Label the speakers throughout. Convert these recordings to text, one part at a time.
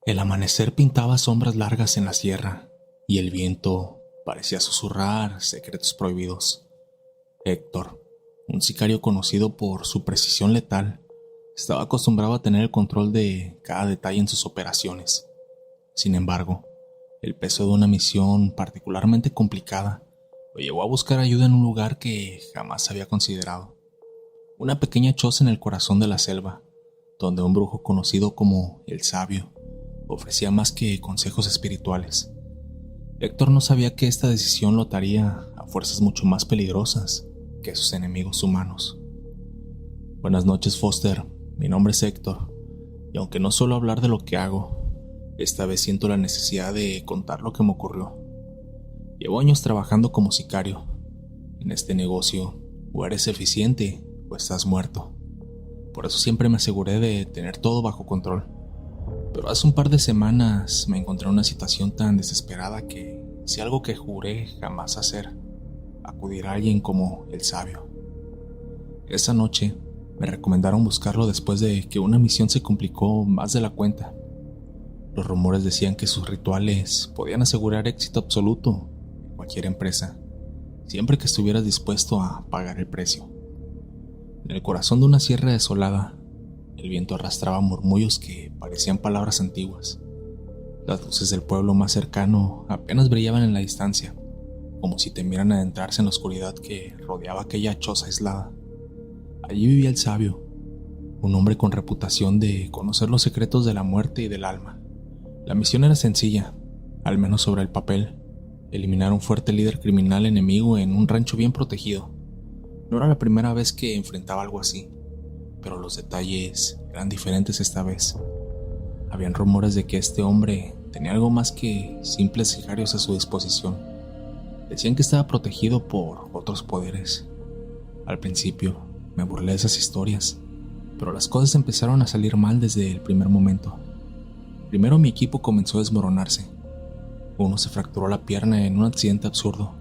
Speaker 1: El amanecer pintaba sombras largas en la sierra y el viento parecía susurrar secretos prohibidos. Héctor, un sicario conocido por su precisión letal, estaba acostumbrado a tener el control de cada detalle en sus operaciones. Sin embargo, el peso de una misión particularmente complicada lo llevó a buscar ayuda en un lugar que jamás había considerado. Una pequeña choza en el corazón de la selva, donde un brujo conocido como el Sabio ofrecía más que consejos espirituales. Héctor no sabía que esta decisión lo ataría a fuerzas mucho más peligrosas que sus enemigos humanos. Buenas noches, Foster. Mi nombre es Héctor, y aunque no suelo hablar de lo que hago, esta vez siento la necesidad de contar lo que me ocurrió. Llevo años trabajando como sicario. En este negocio, o eres eficiente o estás muerto. Por eso siempre me aseguré de tener todo bajo control. Pero hace un par de semanas me encontré en una situación tan desesperada que hice algo que juré jamás hacer: acudir a alguien como el Sabio. Esa noche me recomendaron buscarlo después de que una misión se complicó más de la cuenta. Los rumores decían que sus rituales podían asegurar éxito absoluto en cualquier empresa, siempre que estuvieras dispuesto a pagar el precio. En el corazón de una sierra desolada, el viento arrastraba murmullos que parecían palabras antiguas. Las luces del pueblo más cercano apenas brillaban en la distancia, como si temieran adentrarse en la oscuridad que rodeaba aquella choza aislada. Allí vivía el Sabio, un hombre con reputación de conocer los secretos de la muerte y del alma. La misión era sencilla, al menos sobre el papel: eliminar a un fuerte líder criminal enemigo en un rancho bien protegido. No era la primera vez que enfrentaba algo así, pero los detalles eran diferentes esta vez. Habían rumores de que este hombre tenía algo más que simples sicarios a su disposición. Decían que estaba protegido por otros poderes. Al principio me burlé de esas historias, pero las cosas empezaron a salir mal desde el primer momento. Primero mi equipo comenzó a desmoronarse. Uno se fracturó la pierna en un accidente absurdo.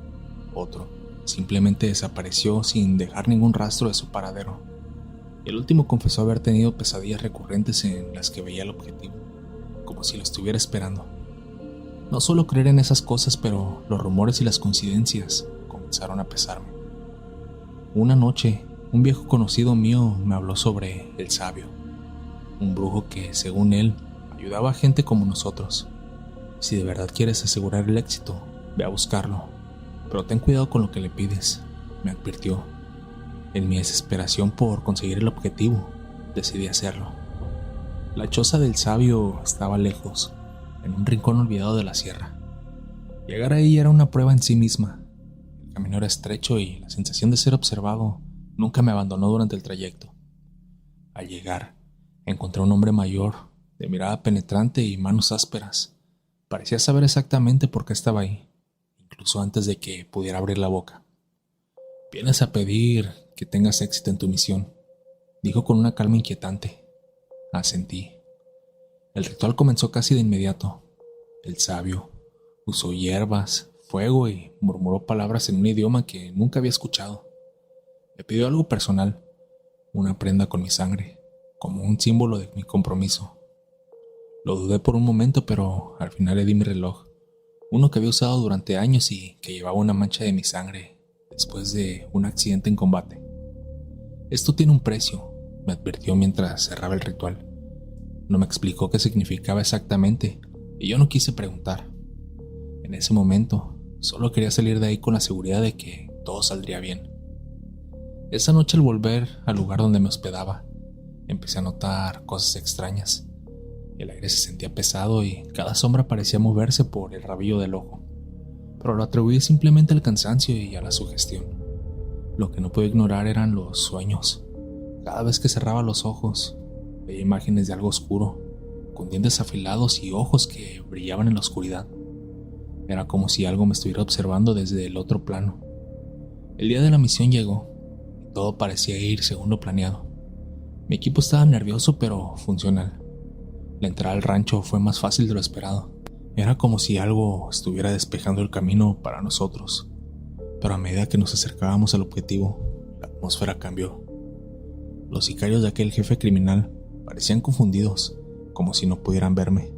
Speaker 1: Otro simplemente desapareció sin dejar ningún rastro de su paradero. El último confesó haber tenido pesadillas recurrentes en las que veía el objetivo, como si lo estuviera esperando. No suelo creer en esas cosas, pero los rumores y las coincidencias comenzaron a pesarme. Una noche, un viejo conocido mío me habló sobre el Sabio, un brujo que, según él, ayudaba a gente como nosotros. Si de verdad quieres asegurar el éxito, ve a buscarlo, pero ten cuidado con lo que le pides, me advirtió. En mi desesperación por conseguir el objetivo, decidí hacerlo. La choza del Sabio estaba lejos, en un rincón olvidado de la sierra. Llegar ahí era una prueba en sí misma. El camino era estrecho y la sensación de ser observado nunca me abandonó durante el trayecto. Al llegar, encontré a un hombre mayor, de mirada penetrante y manos ásperas. Parecía saber exactamente por qué estaba ahí, incluso antes de que pudiera abrir la boca. «Vienes a pedir que tengas éxito en tu misión», dijo con una calma inquietante. Asentí. El ritual comenzó casi de inmediato. El Sabio usó hierbas, fuego y murmuró palabras en un idioma que nunca había escuchado. Me pidió algo personal, una prenda con mi sangre, como un símbolo de mi compromiso. Lo dudé por un momento, pero al final le di mi reloj, uno que había usado durante años y que llevaba una mancha de mi sangre después de un accidente en combate. «Esto tiene un precio», me advirtió mientras cerraba el ritual. No me explicó qué significaba exactamente, y yo no quise preguntar. En ese momento, solo quería salir de ahí con la seguridad de que todo saldría bien. Esa noche, al volver al lugar donde me hospedaba, empecé a notar cosas extrañas. El aire se sentía pesado y cada sombra parecía moverse por el rabillo del ojo, pero lo atribuí simplemente al cansancio y a la sugestión. Lo que no pude ignorar eran los sueños. Cada vez que cerraba los ojos, veía imágenes de algo oscuro, con dientes afilados y ojos que brillaban en la oscuridad. Era como si algo me estuviera observando desde el otro plano. El día de la misión llegó, y todo parecía ir según lo planeado. Mi equipo estaba nervioso pero funcional. La entrada al rancho fue más fácil de lo esperado. Era como si algo estuviera despejando el camino para nosotros. Pero a medida que nos acercábamos al objetivo, la atmósfera cambió. Los sicarios de aquel jefe criminal parecían confundidos, como si no pudieran verme.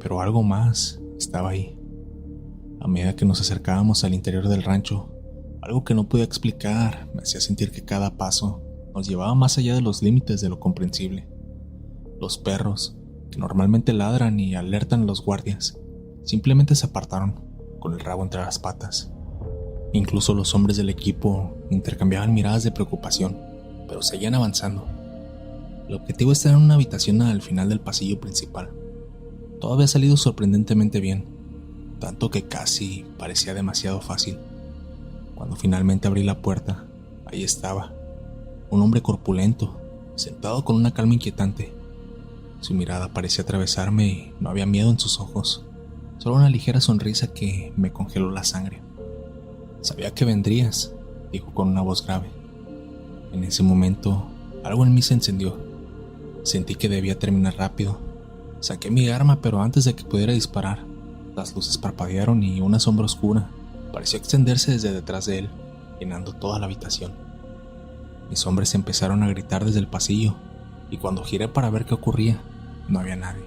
Speaker 1: Pero algo más estaba ahí. A medida que nos acercábamos al interior del rancho, algo que no podía explicar me hacía sentir que cada paso nos llevaba más allá de los límites de lo comprensible. Los perros, que normalmente ladran y alertan a los guardias, simplemente se apartaron, con el rabo entre las patas. Incluso los hombres del equipo intercambiaban miradas de preocupación, pero seguían avanzando. El objetivo estaba en una habitación al final del pasillo principal. Todo había salido sorprendentemente bien, tanto que casi parecía demasiado fácil. Cuando finalmente abrí la puerta, ahí estaba, un hombre corpulento, sentado con una calma inquietante. Su mirada parecía atravesarme y no había miedo en sus ojos, solo una ligera sonrisa que me congeló la sangre. «Sabía que vendrías», dijo con una voz grave. En ese momento, algo en mí se encendió. Sentí que debía terminar rápido. Saqué mi arma, pero antes de que pudiera disparar, las luces parpadearon y una sombra oscura pareció extenderse desde detrás de él, llenando toda la habitación. Mis hombres empezaron a gritar desde el pasillo, y cuando giré para ver qué ocurría, no había nadie.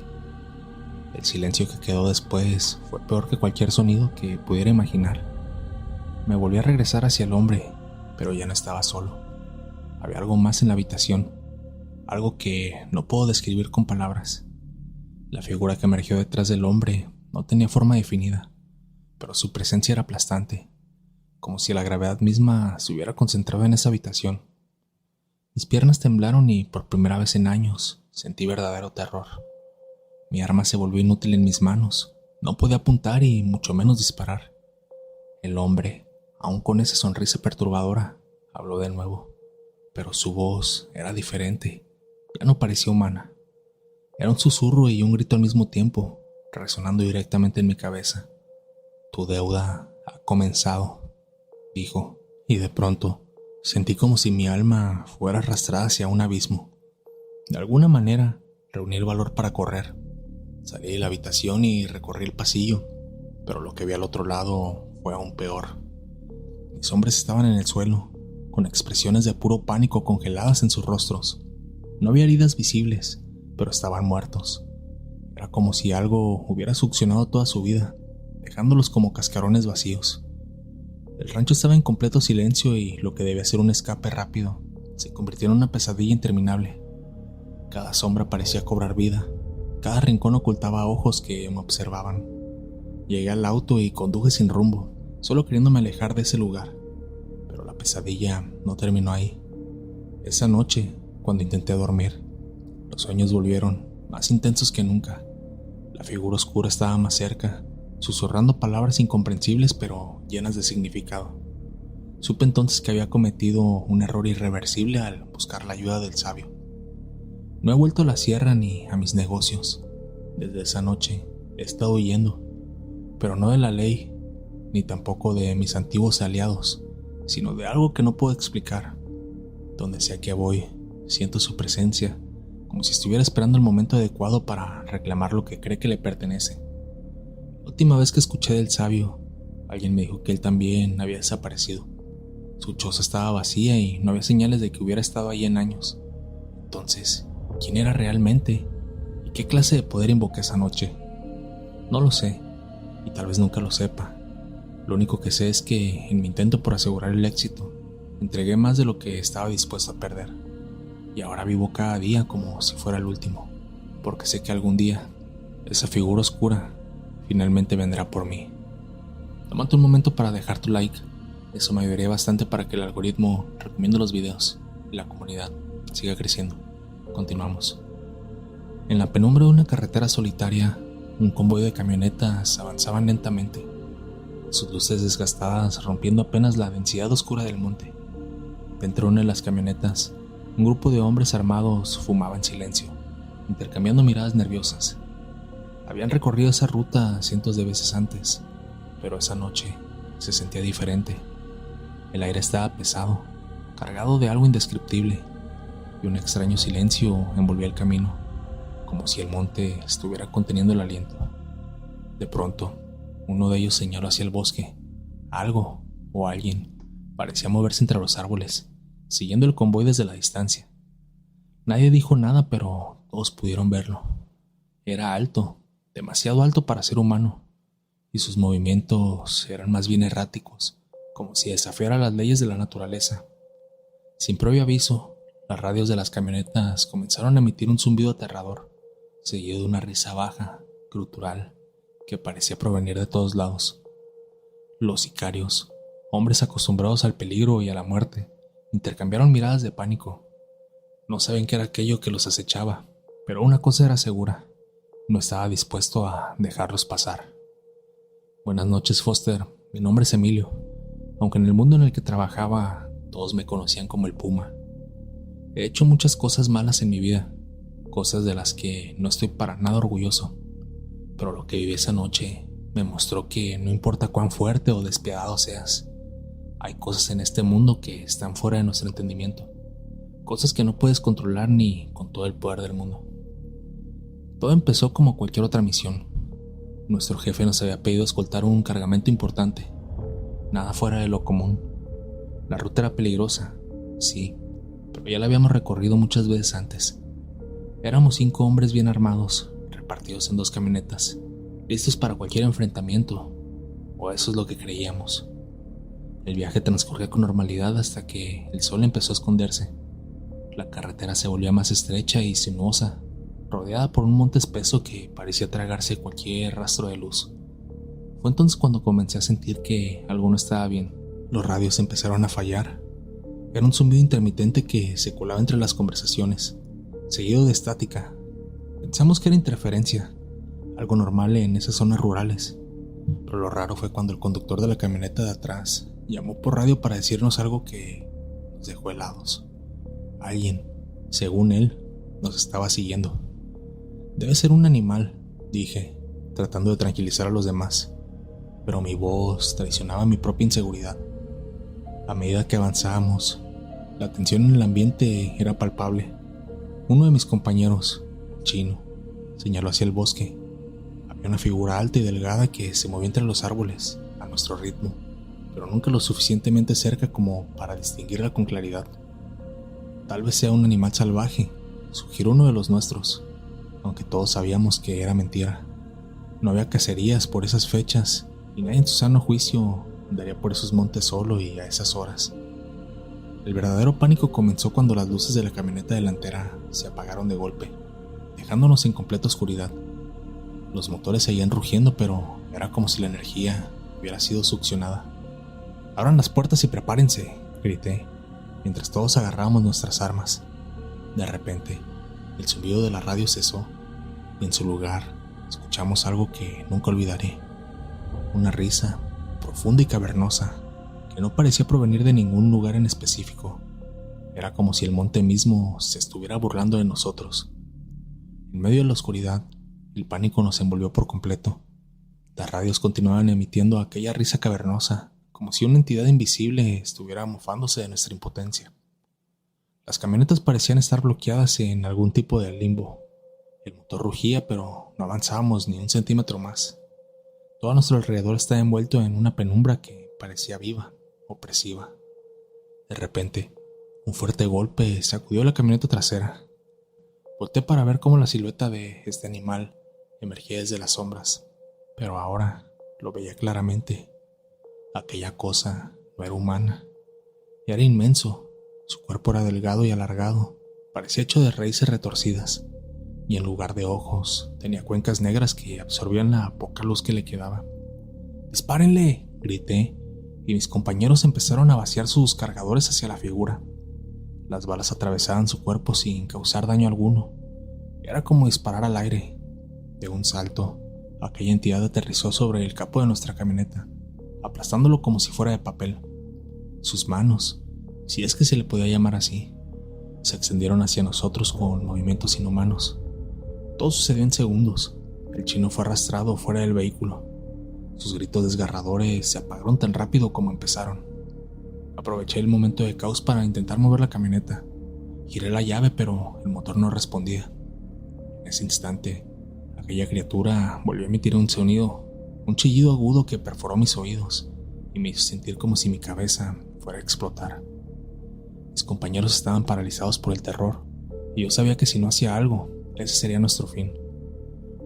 Speaker 1: El silencio que quedó después fue peor que cualquier sonido que pudiera imaginar. Me volví a regresar hacia el hombre, pero ya no estaba solo. Había algo más en la habitación, algo que no puedo describir con palabras. La figura que emergió detrás del hombre no tenía forma definida, pero su presencia era aplastante, como si la gravedad misma se hubiera concentrado en esa habitación. Mis piernas temblaron y por primera vez en años sentí verdadero terror. Mi arma se volvió inútil en mis manos, no podía apuntar y mucho menos disparar. El hombre, aún con esa sonrisa perturbadora, habló de nuevo, pero su voz era diferente, ya no parecía humana. Era un susurro y un grito al mismo tiempo, resonando directamente en mi cabeza. «Tu deuda ha comenzado», dijo, y de pronto sentí como si mi alma fuera arrastrada hacia un abismo. De alguna manera, reuní el valor para correr. Salí de la habitación y recorrí el pasillo, pero lo que vi al otro lado fue aún peor. Mis hombres estaban en el suelo, con expresiones de puro pánico congeladas en sus rostros. No había heridas visibles, pero estaban muertos. Era como si algo hubiera succionado toda su vida, dejándolos como cascarones vacíos. El rancho estaba en completo silencio y lo que debía ser un escape rápido se convirtió en una pesadilla interminable. Cada sombra parecía cobrar vida, cada rincón ocultaba ojos que me observaban. Llegué al auto y conduje sin rumbo, solo queriéndome alejar de ese lugar. Pero la pesadilla no terminó ahí. Esa noche, cuando intenté dormir, los sueños volvieron, más intensos que nunca. La figura oscura estaba más cerca, susurrando palabras incomprensibles pero llenas de significado. Supe entonces que había cometido un error irreversible al buscar la ayuda del sabio. No he vuelto a la sierra ni a mis negocios. Desde esa noche he estado huyendo, pero no de la ley, ni tampoco de mis antiguos aliados, sino de algo que no puedo explicar. Donde sea que voy, siento su presencia, como si estuviera esperando el momento adecuado para reclamar lo que cree que le pertenece. La última vez que escuché del sabio, alguien me dijo que él también había desaparecido. Su choza estaba vacía y no había señales de que hubiera estado ahí en años. Entonces, ¿quién era realmente? ¿Y qué clase de poder invoqué esa noche? No lo sé, y tal vez nunca lo sepa. Lo único que sé es que, en mi intento por asegurar el éxito, entregué más de lo que estaba dispuesto a perder. Y ahora vivo cada día como si fuera el último, porque sé que algún día, esa figura oscura finalmente vendrá por mí. Tómate un momento para dejar tu like, eso me ayudaría bastante para que el algoritmo recomiende los videos y la comunidad siga creciendo. Continuamos. En la penumbra de una carretera solitaria, un convoy de camionetas avanzaban lentamente, sus luces desgastadas rompiendo apenas la densidad oscura del monte. Dentro de una de las camionetas, un grupo de hombres armados fumaba en silencio, intercambiando miradas nerviosas. Habían recorrido esa ruta cientos de veces antes, pero esa noche se sentía diferente. El aire estaba pesado, cargado de algo indescriptible, y un extraño silencio envolvía el camino, como si el monte estuviera conteniendo el aliento. De pronto, uno de ellos señaló hacia el bosque. Algo, o alguien, parecía moverse entre los árboles, siguiendo el convoy desde la distancia. Nadie dijo nada, pero todos pudieron verlo. Era alto, demasiado alto para ser humano, y sus movimientos eran más bien erráticos, como si desafiara las leyes de la naturaleza. Sin previo aviso, las radios de las camionetas comenzaron a emitir un zumbido aterrador, seguido de una risa baja, gutural, que parecía provenir de todos lados. Los sicarios, hombres acostumbrados al peligro y a la muerte, intercambiaron miradas de pánico. No sabían qué era aquello que los acechaba, pero una cosa era segura: no estaba dispuesto a dejarlos pasar. Buenas noches, Foster. Mi nombre es Emilio, aunque en el mundo en el que trabajaba todos me conocían como el Puma. He hecho muchas cosas malas en mi vida, cosas de las que no estoy para nada orgulloso, pero lo que viví esa noche me mostró que no importa cuán fuerte o despiadado seas, hay cosas en este mundo que están fuera de nuestro entendimiento, cosas que no puedes controlar ni con todo el poder del mundo. Todo empezó como cualquier otra misión. Nuestro jefe nos había pedido escoltar un cargamento importante, nada fuera de lo común. La ruta era peligrosa, sí, pero ya la habíamos recorrido muchas veces antes. Éramos 5 hombres bien armados, repartidos en 2 camionetas, listos para cualquier enfrentamiento, o eso es lo que creíamos. El viaje transcurría con normalidad hasta que el sol empezó a esconderse. La carretera se volvía más estrecha y sinuosa, rodeada por un monte espeso que parecía tragarse cualquier rastro de luz. Fue entonces cuando comencé a sentir que algo no estaba bien. Los radios empezaron a fallar. Era un zumbido intermitente que se colaba entre las conversaciones, seguido de estática. Pensamos que era interferencia, algo normal en esas zonas rurales, pero lo raro fue cuando el conductor de la camioneta de atrás llamó por radio para decirnos algo que nos dejó helados. Alguien, según él, nos estaba siguiendo. Debe ser un animal, dije, tratando de tranquilizar a los demás, pero mi voz traicionaba mi propia inseguridad. A medida que avanzábamos, la tensión en el ambiente era palpable. Uno de mis compañeros, Chino, señaló hacia el bosque. Había una figura alta y delgada que se movía entre los árboles, a nuestro ritmo, pero nunca lo suficientemente cerca como para distinguirla con claridad. Tal vez sea un animal salvaje, sugirió uno de los nuestros, aunque todos sabíamos que era mentira. No había cacerías por esas fechas y nadie en su sano juicio andaría por esos montes solo y a esas horas. El verdadero pánico comenzó cuando las luces de la camioneta delantera se apagaron de golpe, dejándonos en completa oscuridad. Los motores seguían rugiendo, pero era como si la energía hubiera sido succionada. «Abran las puertas y prepárense», grité, mientras todos agarrábamos nuestras armas. De repente, el zumbido de la radio cesó, y en su lugar escuchamos algo que nunca olvidaré. Una risa profunda y cavernosa, que no parecía provenir de ningún lugar en específico. Era como si el monte mismo se estuviera burlando de nosotros. En medio de la oscuridad, el pánico nos envolvió por completo. Las radios continuaban emitiendo aquella risa cavernosa, como si una entidad invisible estuviera mofándose de nuestra impotencia. Las camionetas parecían estar bloqueadas en algún tipo de limbo. El motor rugía, pero no avanzábamos ni un centímetro más. Todo a nuestro alrededor estaba envuelto en una penumbra que parecía viva, opresiva. De repente, un fuerte golpe sacudió la camioneta trasera. Volté para ver cómo la silueta de este animal emergía desde las sombras, pero ahora lo veía claramente. Aquella cosa no era humana, era inmenso. Su cuerpo era delgado y alargado, parecía hecho de raíces retorcidas, y en lugar de ojos tenía cuencas negras que absorbían la poca luz que le quedaba. «¡Dispárenle!», grité, y mis compañeros empezaron a vaciar sus cargadores hacia la figura. Las balas atravesaban su cuerpo sin causar daño alguno. Era como disparar al aire. De un salto, aquella entidad aterrizó sobre el capó de nuestra camioneta, aplastándolo como si fuera de papel. Sus manos, si es que se le podía llamar así, se extendieron hacia nosotros con movimientos inhumanos. Todo sucedió en segundos. El chino fue arrastrado fuera del vehículo. Sus gritos desgarradores se apagaron tan rápido como empezaron. Aproveché el momento de caos para intentar mover la camioneta. Giré la llave, pero el motor no respondía. En ese instante, aquella criatura volvió a emitir un sonido, un chillido agudo que perforó mis oídos y me hizo sentir como si mi cabeza fuera a explotar. Mis compañeros estaban paralizados por el terror, y yo sabía que si no hacía algo, ese sería nuestro fin.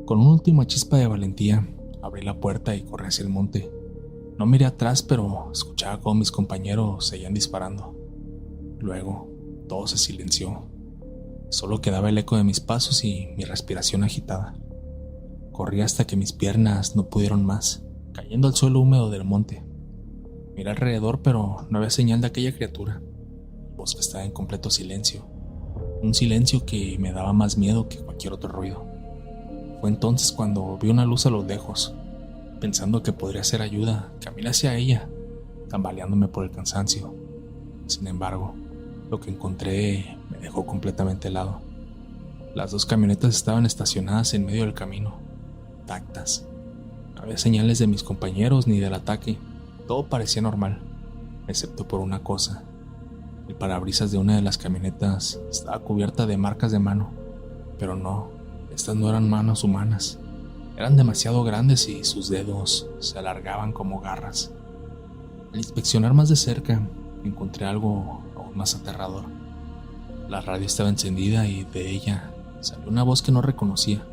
Speaker 1: Con una última chispa de valentía, abrí la puerta y corrí hacia el monte. No miré atrás, pero escuchaba cómo mis compañeros seguían disparando. Luego, todo se silenció. Solo quedaba el eco de mis pasos y mi respiración agitada. Corrí hasta que mis piernas no pudieron más, cayendo al suelo húmedo del monte. Miré alrededor, pero no había señal de aquella criatura. El bosque estaba en completo silencio. Un silencio que me daba más miedo que cualquier otro ruido. Fue entonces cuando vi una luz a lo lejos. Pensando que podría ser ayuda, caminé hacia ella, tambaleándome por el cansancio. Sin embargo, lo que encontré me dejó completamente helado. Las dos camionetas estaban estacionadas en medio del camino, intactas. No había señales de mis compañeros ni del ataque. Todo parecía normal, excepto por una cosa. El parabrisas de una de las camionetas estaba cubierta de marcas de mano, pero no, estas no eran manos humanas. Eran demasiado grandes y sus dedos se alargaban como garras. Al inspeccionar más de cerca, encontré algo aún más aterrador. La radio estaba encendida y de ella salió una voz que no reconocía.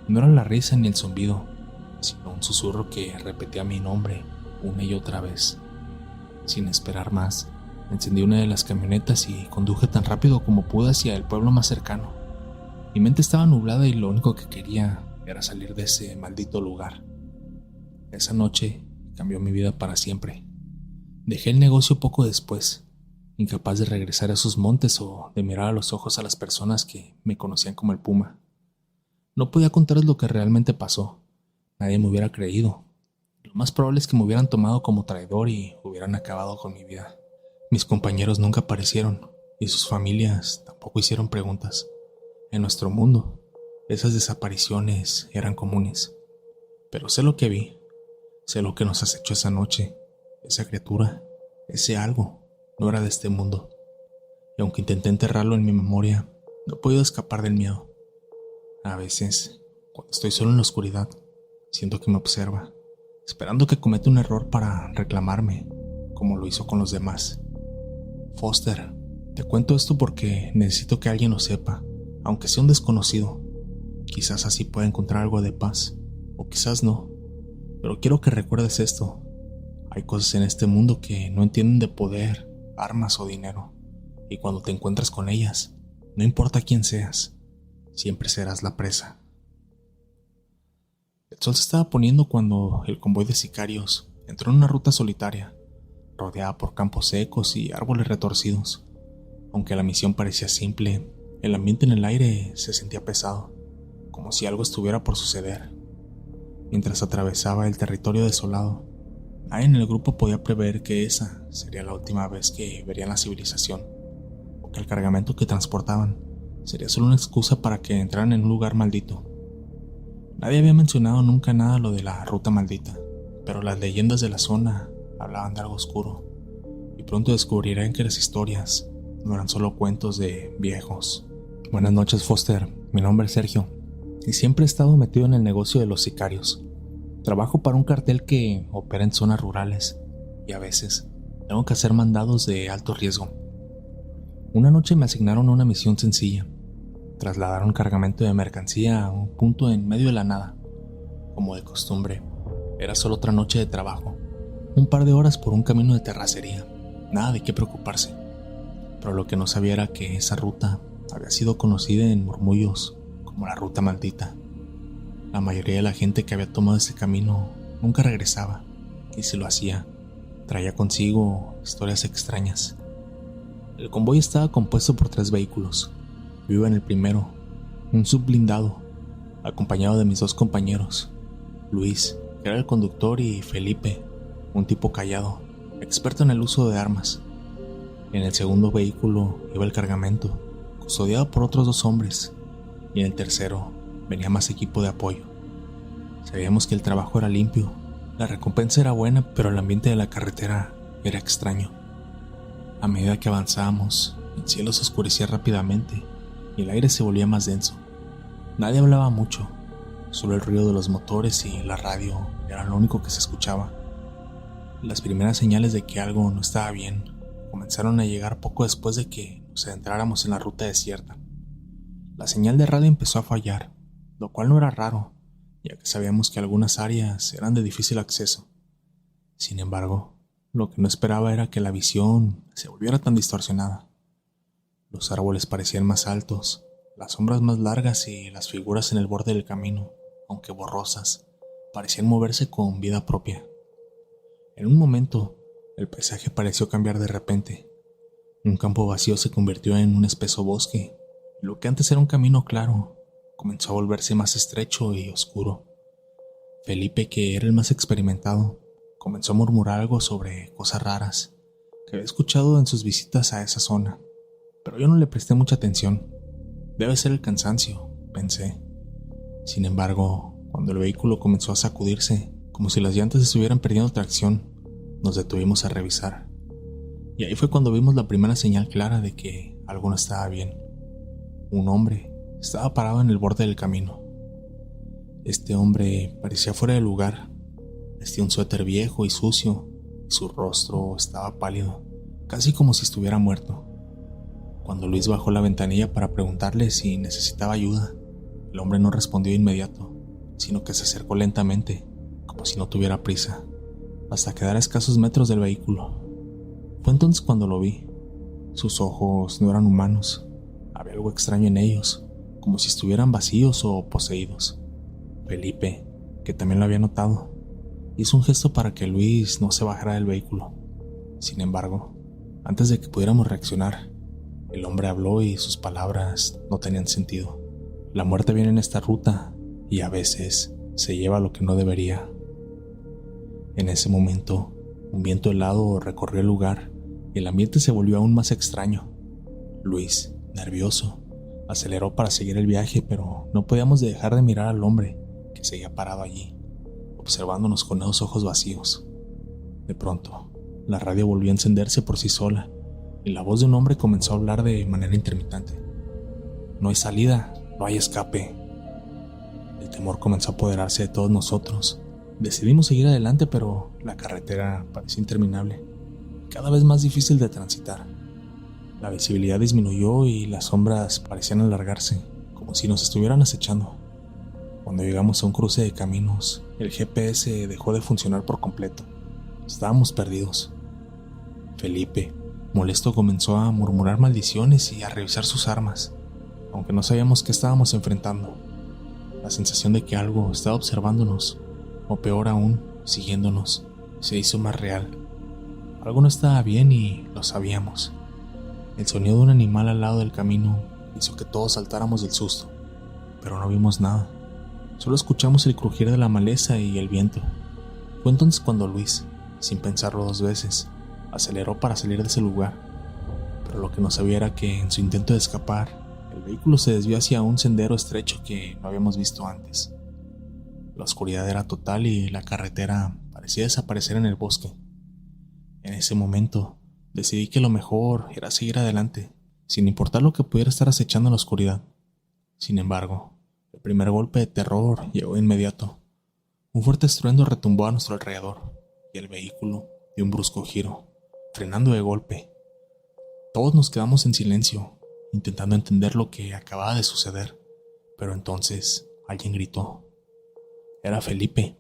Speaker 1: No era la risa ni el zumbido, sino un susurro que repetía mi nombre una y otra vez. Sin esperar más, encendí una de las camionetas y conduje tan rápido como pude hacia el pueblo más cercano. Mi mente estaba nublada y lo único que quería era salir de ese maldito lugar. Esa noche cambió mi vida para siempre. Dejé el negocio poco después, incapaz de regresar a esos montes o de mirar a los ojos a las personas que me conocían como el Puma. No podía contarles lo que realmente pasó. Nadie me hubiera creído. Lo más probable es que me hubieran tomado como traidor y hubieran acabado con mi vida. Mis compañeros nunca aparecieron y sus familias tampoco hicieron preguntas. En nuestro mundo, esas desapariciones eran comunes. Pero sé lo que vi, sé lo que nos acechó esa noche. Esa criatura, ese algo, no era de este mundo. Y aunque intenté enterrarlo en mi memoria, no he podido escapar del miedo. A veces, cuando estoy solo en la oscuridad, siento que me observa, esperando que cometa un error para reclamarme, como lo hizo con los demás. Foster, te cuento esto porque necesito que alguien lo sepa, aunque sea un desconocido. Quizás así pueda encontrar algo de paz, o quizás no. Pero quiero que recuerdes esto. Hay cosas en este mundo que no entienden de poder, armas o dinero. Y cuando te encuentras con ellas, no importa quién seas, siempre serás la presa. El sol se estaba poniendo cuando el convoy de sicarios entró en una ruta solitaria, rodeada por campos secos y árboles retorcidos. Aunque la misión parecía simple, el ambiente en el aire se sentía pesado, como si algo estuviera por suceder. Mientras atravesaba el territorio desolado, nadie en el grupo podía prever que esa sería la última vez que verían la civilización, o que el cargamento que transportaban sería solo una excusa para que entraran en un lugar maldito. Nadie había mencionado nunca nada lo de la ruta maldita, pero las leyendas de la zona hablaban de algo oscuro, y pronto descubrirán que las historias no eran solo cuentos de viejos. Buenas noches, Foster. Mi nombre es Sergio, y siempre he estado metido en el negocio de los sicarios. Trabajo para un cartel que opera en zonas rurales, y a veces tengo que hacer mandados de alto riesgo. Una noche me asignaron una misión sencilla: trasladar un cargamento de mercancía a un punto en medio de la nada. Como de costumbre, era solo otra noche de trabajo, un par de horas por un camino de terracería, nada de qué preocuparse. Pero lo que no sabía era que esa ruta había sido conocida en murmullos como la ruta maldita. La mayoría de la gente que había tomado ese camino nunca regresaba, y si lo hacía, traía consigo historias extrañas. El convoy estaba compuesto por 3 vehículos. Yo iba en el primero, un subblindado, acompañado de mis 2 compañeros, Luis, que era el conductor, y Felipe, un tipo callado, experto en el uso de armas. En el segundo vehículo iba el cargamento, custodiado por otros 2 hombres, y en el tercero venía más equipo de apoyo. Sabíamos que el trabajo era limpio, la recompensa era buena, pero el ambiente de la carretera era extraño. A medida que avanzábamos, el cielo se oscurecía rápidamente y el aire se volvía más denso. Nadie hablaba mucho, solo el ruido de los motores y la radio era lo único que se escuchaba. Las primeras señales de que algo no estaba bien comenzaron a llegar poco después de que nos adentráramos en la ruta desierta. La señal de radio empezó a fallar, lo cual no era raro, ya que sabíamos que algunas áreas eran de difícil acceso. Sin embargo, lo que no esperaba era que la visión se volviera tan distorsionada. Los árboles parecían más altos, las sombras más largas y las figuras en el borde del camino, aunque borrosas, parecían moverse con vida propia. En un momento, el paisaje pareció cambiar de repente. Un campo vacío se convirtió en un espeso bosque, y lo que antes era un camino claro, comenzó a volverse más estrecho y oscuro. Felipe, que era el más experimentado, comenzó a murmurar algo sobre cosas raras que había escuchado en sus visitas a esa zona, pero yo no le presté mucha atención. Debe ser el cansancio, pensé. Sin embargo, cuando el vehículo comenzó a sacudirse, como si las llantas estuvieran perdiendo tracción, nos detuvimos a revisar. Y ahí fue cuando vimos la primera señal clara de que algo no estaba bien. Un hombre estaba parado en el borde del camino. Este hombre parecía fuera de lugar. Vestía un suéter viejo y sucio, y su rostro estaba pálido, casi como si estuviera muerto. Cuando Luis bajó la ventanilla para preguntarle si necesitaba ayuda, el hombre no respondió de inmediato, sino que se acercó lentamente, como si no tuviera prisa, hasta quedar a escasos metros del vehículo. Fue entonces cuando lo vi. Sus ojos no eran humanos, había algo extraño en ellos, como si estuvieran vacíos o poseídos. Felipe, que también lo había notado, hizo un gesto para que Luis no se bajara del vehículo. Sin embargo, antes de que pudiéramos reaccionar, el hombre habló y sus palabras no tenían sentido. La muerte viene en esta ruta y a veces se lleva lo que no debería. En ese momento, un viento helado recorrió el lugar y el ambiente se volvió aún más extraño. Luis, nervioso, aceleró para seguir el viaje, pero no podíamos dejar de mirar al hombre que seguía parado allí, observándonos con esos ojos vacíos. De pronto, la radio volvió a encenderse por sí sola y la voz de un hombre comenzó a hablar de manera intermitente. No hay salida, no hay escape. El temor comenzó a apoderarse de todos nosotros. Decidimos seguir adelante, pero la carretera parecía interminable, cada vez más difícil de transitar. La visibilidad disminuyó y las sombras parecían alargarse, como si nos estuvieran acechando. Cuando llegamos a un cruce de caminos, el GPS dejó de funcionar por completo. Estábamos perdidos. Felipe, molesto, comenzó a murmurar maldiciones y a revisar sus armas, aunque no sabíamos qué estábamos enfrentando. La sensación de que algo estaba observándonos, o peor aún, siguiéndonos, se hizo más real. Algo no estaba bien y lo sabíamos. El sonido de un animal al lado del camino hizo que todos saltáramos del susto, pero no vimos nada. Solo escuchamos el crujir de la maleza y el viento. Fue entonces cuando Luis, sin pensarlo dos veces, aceleró para salir de ese lugar, pero lo que no sabía era que en su intento de escapar, el vehículo se desvió hacia un sendero estrecho que no habíamos visto antes. La oscuridad era total y la carretera parecía desaparecer en el bosque. En ese momento, decidí que lo mejor era seguir adelante, sin importar lo que pudiera estar acechando en la oscuridad. Sin embargo, el primer golpe de terror llegó de inmediato. Un fuerte estruendo retumbó a nuestro alrededor, y el vehículo dio un brusco giro, frenando de golpe. Todos nos quedamos en silencio, intentando entender lo que acababa de suceder, pero entonces alguien gritó. Era Felipe.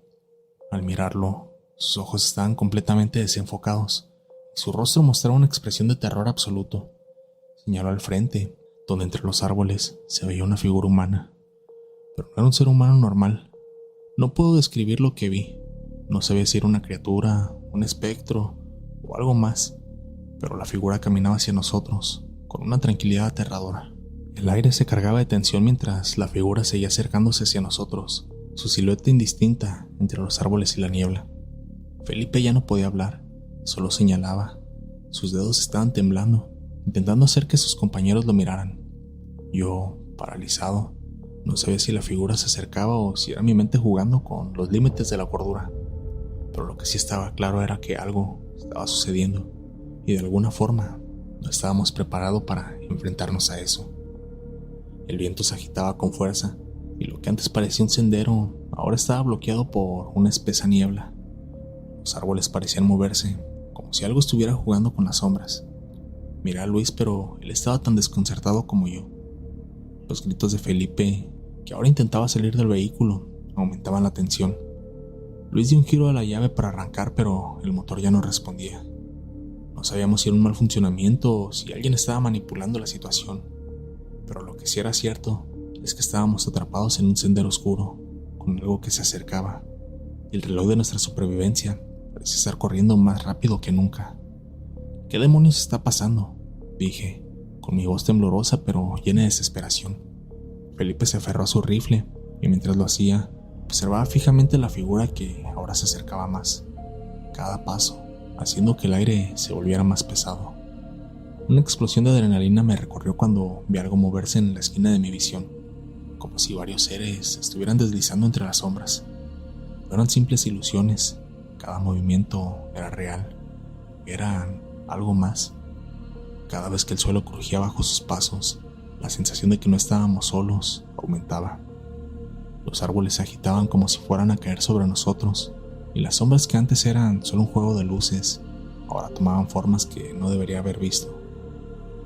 Speaker 1: Al mirarlo, sus ojos estaban completamente desenfocados y su rostro mostraba una expresión de terror absoluto. Señaló al frente, donde entre los árboles se veía una figura humana, pero no era un ser humano normal. No puedo describir lo que vi. No sabía si era una criatura, un espectro o algo más, pero la figura caminaba hacia nosotros con una tranquilidad aterradora. El aire se cargaba de tensión mientras la figura seguía acercándose hacia nosotros, su silueta indistinta entre los árboles y la niebla. Felipe ya no podía hablar, solo señalaba. Sus dedos estaban temblando, intentando hacer que sus compañeros lo miraran. Yo, paralizado, no sabía si la figura se acercaba o si era mi mente jugando con los límites de la cordura, pero lo que sí estaba claro era que algo estaba sucediendo y de alguna forma no estábamos preparados para enfrentarnos a eso. El viento se agitaba con fuerza y lo que antes parecía un sendero ahora estaba bloqueado por una espesa niebla. Los árboles parecían moverse, como si algo estuviera jugando con las sombras. Miré a Luis, pero él estaba tan desconcertado como yo. Los gritos de Felipe que ahora intentaba salir del vehículo aumentaban la tensión. Luis dio un giro a la llave para arrancar, pero el motor ya no respondía. No sabíamos si era un mal funcionamiento o si alguien estaba manipulando la situación, pero lo que sí era cierto es que estábamos atrapados en un sendero oscuro, con algo que se acercaba. El reloj de nuestra supervivencia parecía estar corriendo más rápido que nunca. ¿Qué demonios está pasando?, dije, con mi voz temblorosa pero llena de desesperación. Felipe se aferró a su rifle y mientras lo hacía, observaba fijamente la figura que ahora se acercaba más, cada paso haciendo que el aire se volviera más pesado. Una explosión de adrenalina me recorrió cuando vi algo moverse en la esquina de mi visión, como si varios seres estuvieran deslizando entre las sombras. No eran simples ilusiones, cada movimiento era real, eran algo más. Cada vez que el suelo crujía bajo sus pasos, la sensación de que no estábamos solos aumentaba. Los árboles se agitaban como si fueran a caer sobre nosotros, y las sombras que antes eran solo un juego de luces, ahora tomaban formas que no debería haber visto.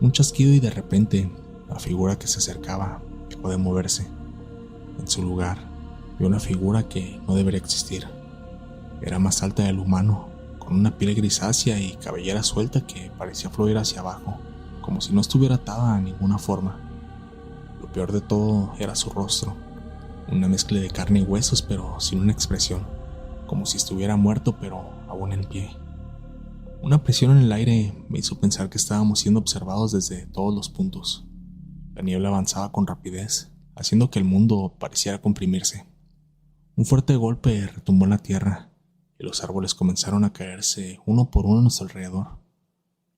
Speaker 1: Un chasquido y de repente, la figura que se acercaba dejó de moverse. En su lugar, vi una figura que no debería existir. Era más alta del humano, con una piel grisácea y cabellera suelta que parecía fluir hacia abajo, como si no estuviera atada a ninguna forma. Lo peor de todo era su rostro, una mezcla de carne y huesos pero sin una expresión, como si estuviera muerto pero aún en pie. Una presión en el aire me hizo pensar que estábamos siendo observados desde todos los puntos. La niebla avanzaba con rapidez, haciendo que el mundo pareciera comprimirse. Un fuerte golpe retumbó en la tierra y los árboles comenzaron a caerse uno por uno a nuestro alrededor.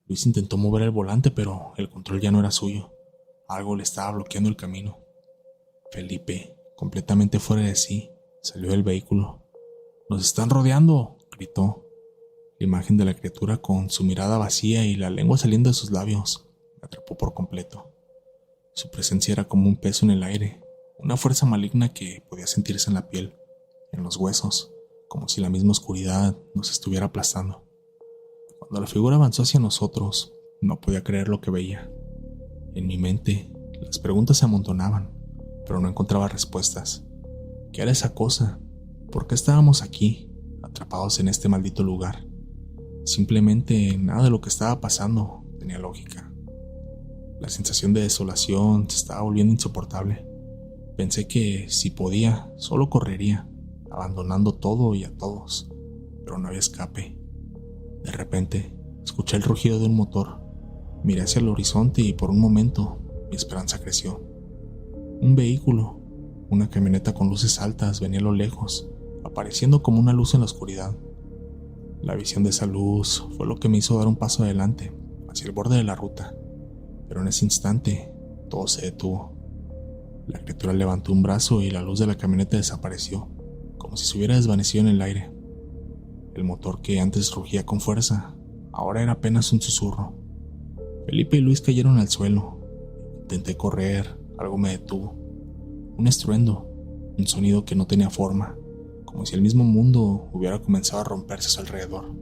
Speaker 1: Luis intentó mover el volante, pero el control ya no era suyo. Algo le estaba bloqueando el camino. Felipe, completamente fuera de sí, salió del vehículo. ¡Nos están rodeando!, gritó. La imagen de la criatura con su mirada vacía y la lengua saliendo de sus labios me atrapó por completo. Su presencia era como un peso en el aire, una fuerza maligna que podía sentirse en la piel, en los huesos, como si la misma oscuridad nos estuviera aplastando. Cuando la figura avanzó hacia nosotros, no podía creer lo que veía. En mi mente, las preguntas se amontonaban, pero no encontraba respuestas. ¿Qué era esa cosa? ¿Por qué estábamos aquí, atrapados en este maldito lugar? Simplemente nada de lo que estaba pasando tenía lógica. La sensación de desolación se estaba volviendo insoportable. Pensé que, si podía, solo correría, abandonando todo y a todos, pero no había escape. De repente, escuché el rugido de un motor. Miré hacia el horizonte y por un momento mi esperanza creció. Un vehículo, una camioneta con luces altas, venía a lo lejos, apareciendo como una luz en la oscuridad. La visión de esa luz fue lo que me hizo dar un paso adelante, hacia el borde de la ruta, pero en ese instante todo se detuvo. La criatura levantó un brazo y la luz de la camioneta desapareció, como si se hubiera desvanecido en el aire. El motor que antes rugía con fuerza, ahora era apenas un susurro. Felipe y Luis cayeron al suelo. Intenté correr, algo me detuvo. Un estruendo, un sonido que no tenía forma, como si el mismo mundo hubiera comenzado a romperse a su alrededor.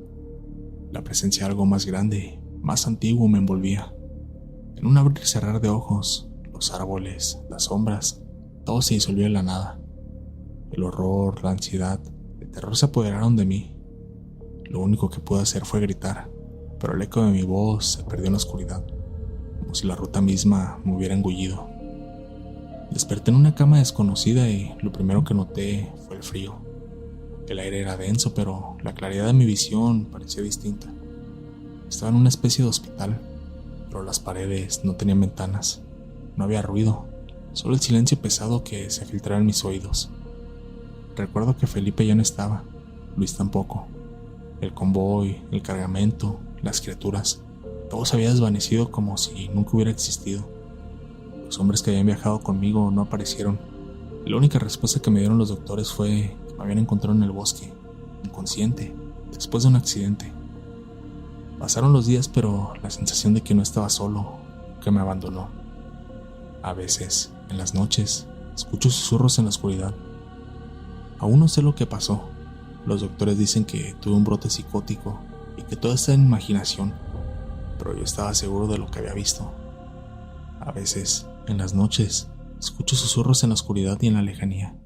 Speaker 1: La presencia de algo más grande, más antiguo me envolvía. En un abrir y cerrar de ojos, los árboles, las sombras, todo se disolvió en la nada. El horror, la ansiedad, el terror se apoderaron de mí. Lo único que pude hacer fue gritar, pero el eco de mi voz se perdió en la oscuridad, como si la ruta misma me hubiera engullido. Desperté en una cama desconocida y lo primero que noté fue el frío. El aire era denso, pero la claridad de mi visión parecía distinta. Estaba en una especie de hospital, pero las paredes no tenían ventanas. No había ruido, solo el silencio pesado que se filtraba en mis oídos. Recuerdo que Felipe ya no estaba, Luis tampoco. El convoy, el cargamento, las criaturas, todo se había desvanecido como si nunca hubiera existido. Los hombres que habían viajado conmigo no aparecieron. Y la única respuesta que me dieron los doctores fue que me habían encontrado en el bosque, inconsciente, después de un accidente. Pasaron los días, pero la sensación de que no estaba solo, que me abandonó. A veces, en las noches, escucho susurros en la oscuridad. Aún no sé lo que pasó. Los doctores dicen que tuve un brote psicótico y que todo está en imaginación, pero yo estaba seguro de lo que había visto. A veces, en las noches, Escucho susurros en la oscuridad y en la lejanía,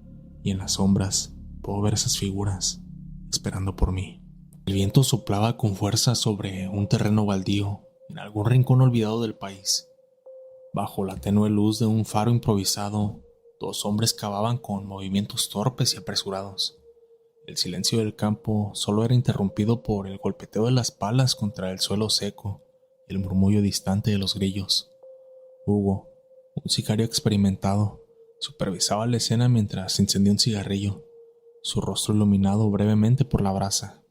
Speaker 1: y en las sombras puedo ver esas figuras esperando por mí. El viento soplaba con fuerza sobre un terreno baldío en algún rincón olvidado del país. Bajo la tenue luz de un faro improvisado, dos hombres cavaban con movimientos torpes y apresurados. El silencio del campo solo era interrumpido por el golpeteo de las palas contra el suelo seco y el murmullo distante de los grillos. Hugo, un sicario experimentado, supervisaba la escena mientras encendía un cigarrillo, su rostro iluminado brevemente por la brasa.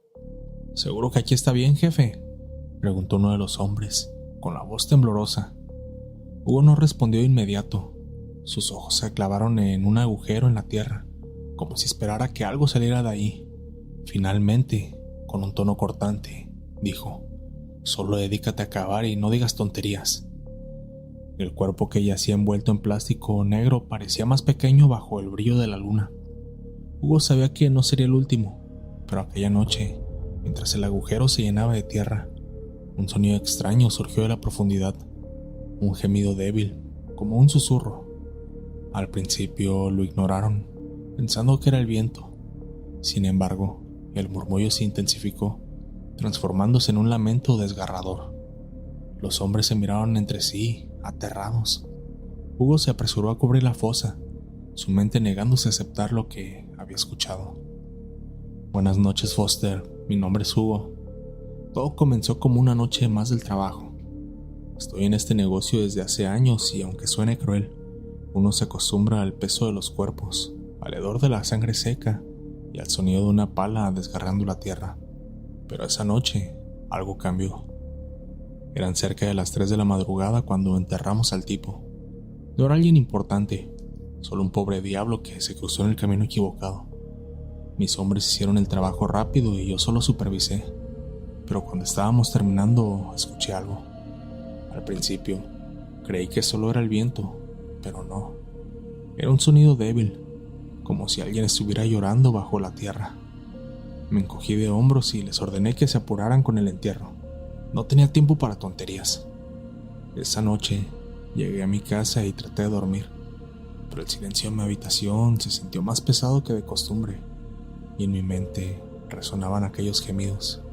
Speaker 1: ¿Seguro que aquí está bien, jefe?, preguntó uno de los hombres, con la voz temblorosa. Hugo no respondió de inmediato. Sus ojos se clavaron en un agujero en la tierra, como si esperara que algo saliera de ahí. Finalmente, con un tono cortante, dijo: «Solo dedícate a cavar y no digas tonterías». El cuerpo que yacía envuelto en plástico negro parecía más pequeño bajo el brillo de la luna. Hugo sabía que no sería el último, pero aquella noche, mientras el agujero se llenaba de tierra, un sonido extraño surgió de la profundidad, un gemido débil, como un susurro. Al principio lo ignoraron, pensando que era el viento. Sin embargo, el murmullo se intensificó, transformándose en un lamento desgarrador. Los hombres se miraron entre sí, aterrados. Hugo se apresuró a cubrir la fosa, su mente negándose a aceptar lo que había escuchado. «Buenas noches, Foster. Mi nombre es Hugo. Todo comenzó como una noche más del trabajo. Estoy en este negocio desde hace años y aunque suene cruel, uno se acostumbra al peso de los cuerpos, al hedor de la sangre seca y al sonido de una pala desgarrando la tierra. Pero esa noche algo cambió. Eran cerca de las 3 de la madrugada cuando enterramos al tipo. No era alguien importante, solo un pobre diablo que se cruzó en el camino equivocado. Mis hombres hicieron el trabajo rápido y yo solo supervisé, pero cuando estábamos terminando escuché algo. Al principio creí que solo era el viento, pero no. Era un sonido débil, como si alguien estuviera llorando bajo la tierra. Me encogí de hombros y les ordené que se apuraran con el entierro. No tenía tiempo para tonterías. Esa noche llegué a mi casa y traté de dormir, pero el silencio en mi habitación se sintió más pesado que de costumbre, y en mi mente resonaban aquellos gemidos.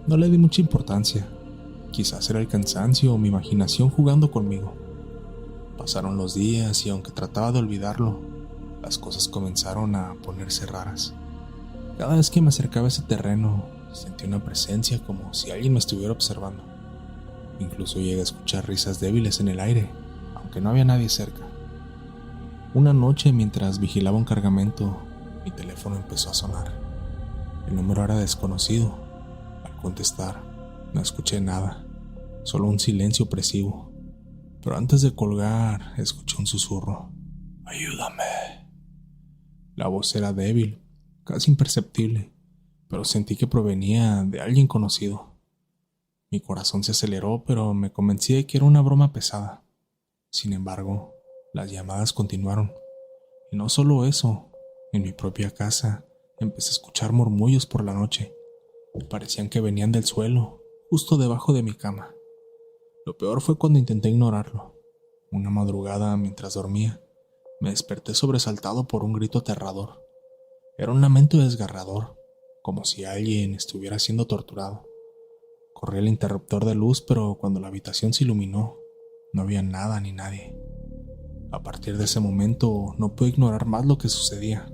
Speaker 1: No le di mucha importancia. Quizás era el cansancio o mi imaginación jugando conmigo. Pasaron los días y aunque trataba de olvidarlo, las cosas comenzaron a ponerse raras. Cada vez que me acercaba a ese terreno, sentí una presencia como si alguien me estuviera observando. Incluso llegué a escuchar risas débiles en el aire, aunque no había nadie cerca. Una noche, mientras vigilaba un cargamento, mi teléfono empezó a sonar. El número era desconocido. Al contestar, no escuché nada, solo un silencio opresivo. Pero antes de colgar, escuché un susurro. «Ayúdame». La voz era débil, casi imperceptible, pero sentí que provenía de alguien conocido. Mi corazón se aceleró, pero me convencí de que era una broma pesada. Sin embargo, las llamadas continuaron. Y no solo eso, en mi propia casa empecé a escuchar murmullos por la noche. Parecían que venían del suelo, justo debajo de mi cama. Lo peor fue cuando intenté ignorarlo. Una madrugada, mientras dormía, me desperté sobresaltado por un grito aterrador. Era un lamento desgarrador, como si alguien estuviera siendo torturado. Corrí el interruptor de luz, pero cuando la habitación se iluminó, no había nada ni nadie. A partir de ese momento, no pude ignorar más lo que sucedía.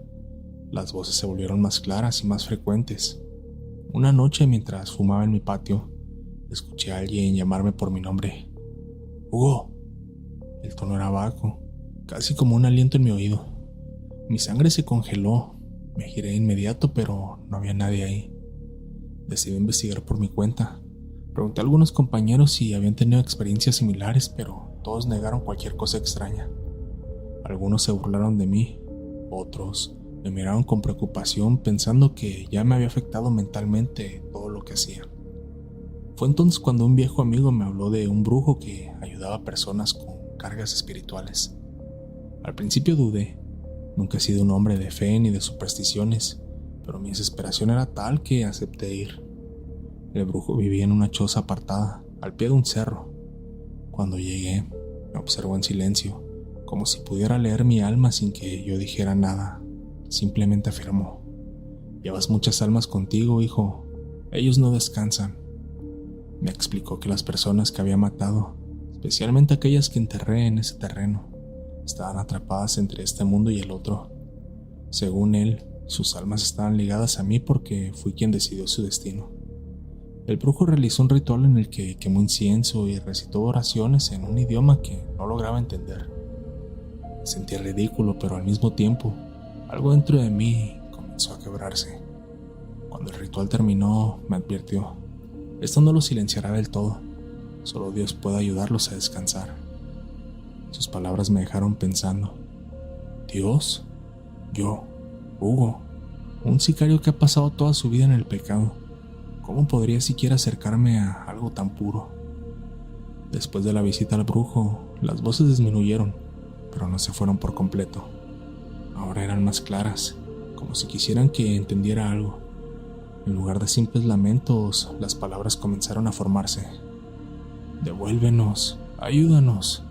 Speaker 1: Las voces se volvieron más claras y más frecuentes. Una noche, mientras fumaba en mi patio, escuché a alguien llamarme por mi nombre. «Hugo». El tono era bajo, casi como un aliento en mi oído. Mi sangre se congeló. Me giré de inmediato, pero no había nadie ahí. Decidí investigar por mi cuenta. Pregunté a algunos compañeros si habían tenido experiencias similares, pero todos negaron cualquier cosa extraña. Algunos se burlaron de mí, otros me miraron con preocupación pensando que ya me había afectado mentalmente todo lo que hacía. Fue entonces cuando un viejo amigo me habló de un brujo que ayudaba a personas con cargas espirituales. Al principio dudé. Nunca he sido un hombre de fe ni de supersticiones, pero mi desesperación era tal que acepté ir. El brujo vivía en una choza apartada, al pie de un cerro. Cuando llegué, me observó en silencio, como si pudiera leer mi alma sin que yo dijera nada. Simplemente afirmó: «Llevas muchas almas contigo, hijo. Ellos no descansan». Me explicó que las personas que había matado, especialmente aquellas que enterré en ese terreno, estaban atrapadas entre este mundo y el otro. Según él, sus almas estaban ligadas a mí porque fui quien decidió su destino. El brujo realizó un ritual en el que quemó incienso y recitó oraciones en un idioma que no lograba entender. Me sentí ridículo, pero al mismo tiempo, algo dentro de mí comenzó a quebrarse. Cuando el ritual terminó, me advirtió: «Esto no lo silenciará del todo. Solo Dios puede ayudarlos a descansar». Sus palabras me dejaron pensando. ¿Dios? Yo, Hugo, un sicario que ha pasado toda su vida en el pecado. ¿Cómo podría siquiera acercarme a algo tan puro? Después de la visita al brujo, las voces disminuyeron, pero no se fueron por completo. Ahora eran más claras, como si quisieran que entendiera algo. En lugar de simples lamentos, las palabras comenzaron a formarse. «Devuélvenos, ayúdanos».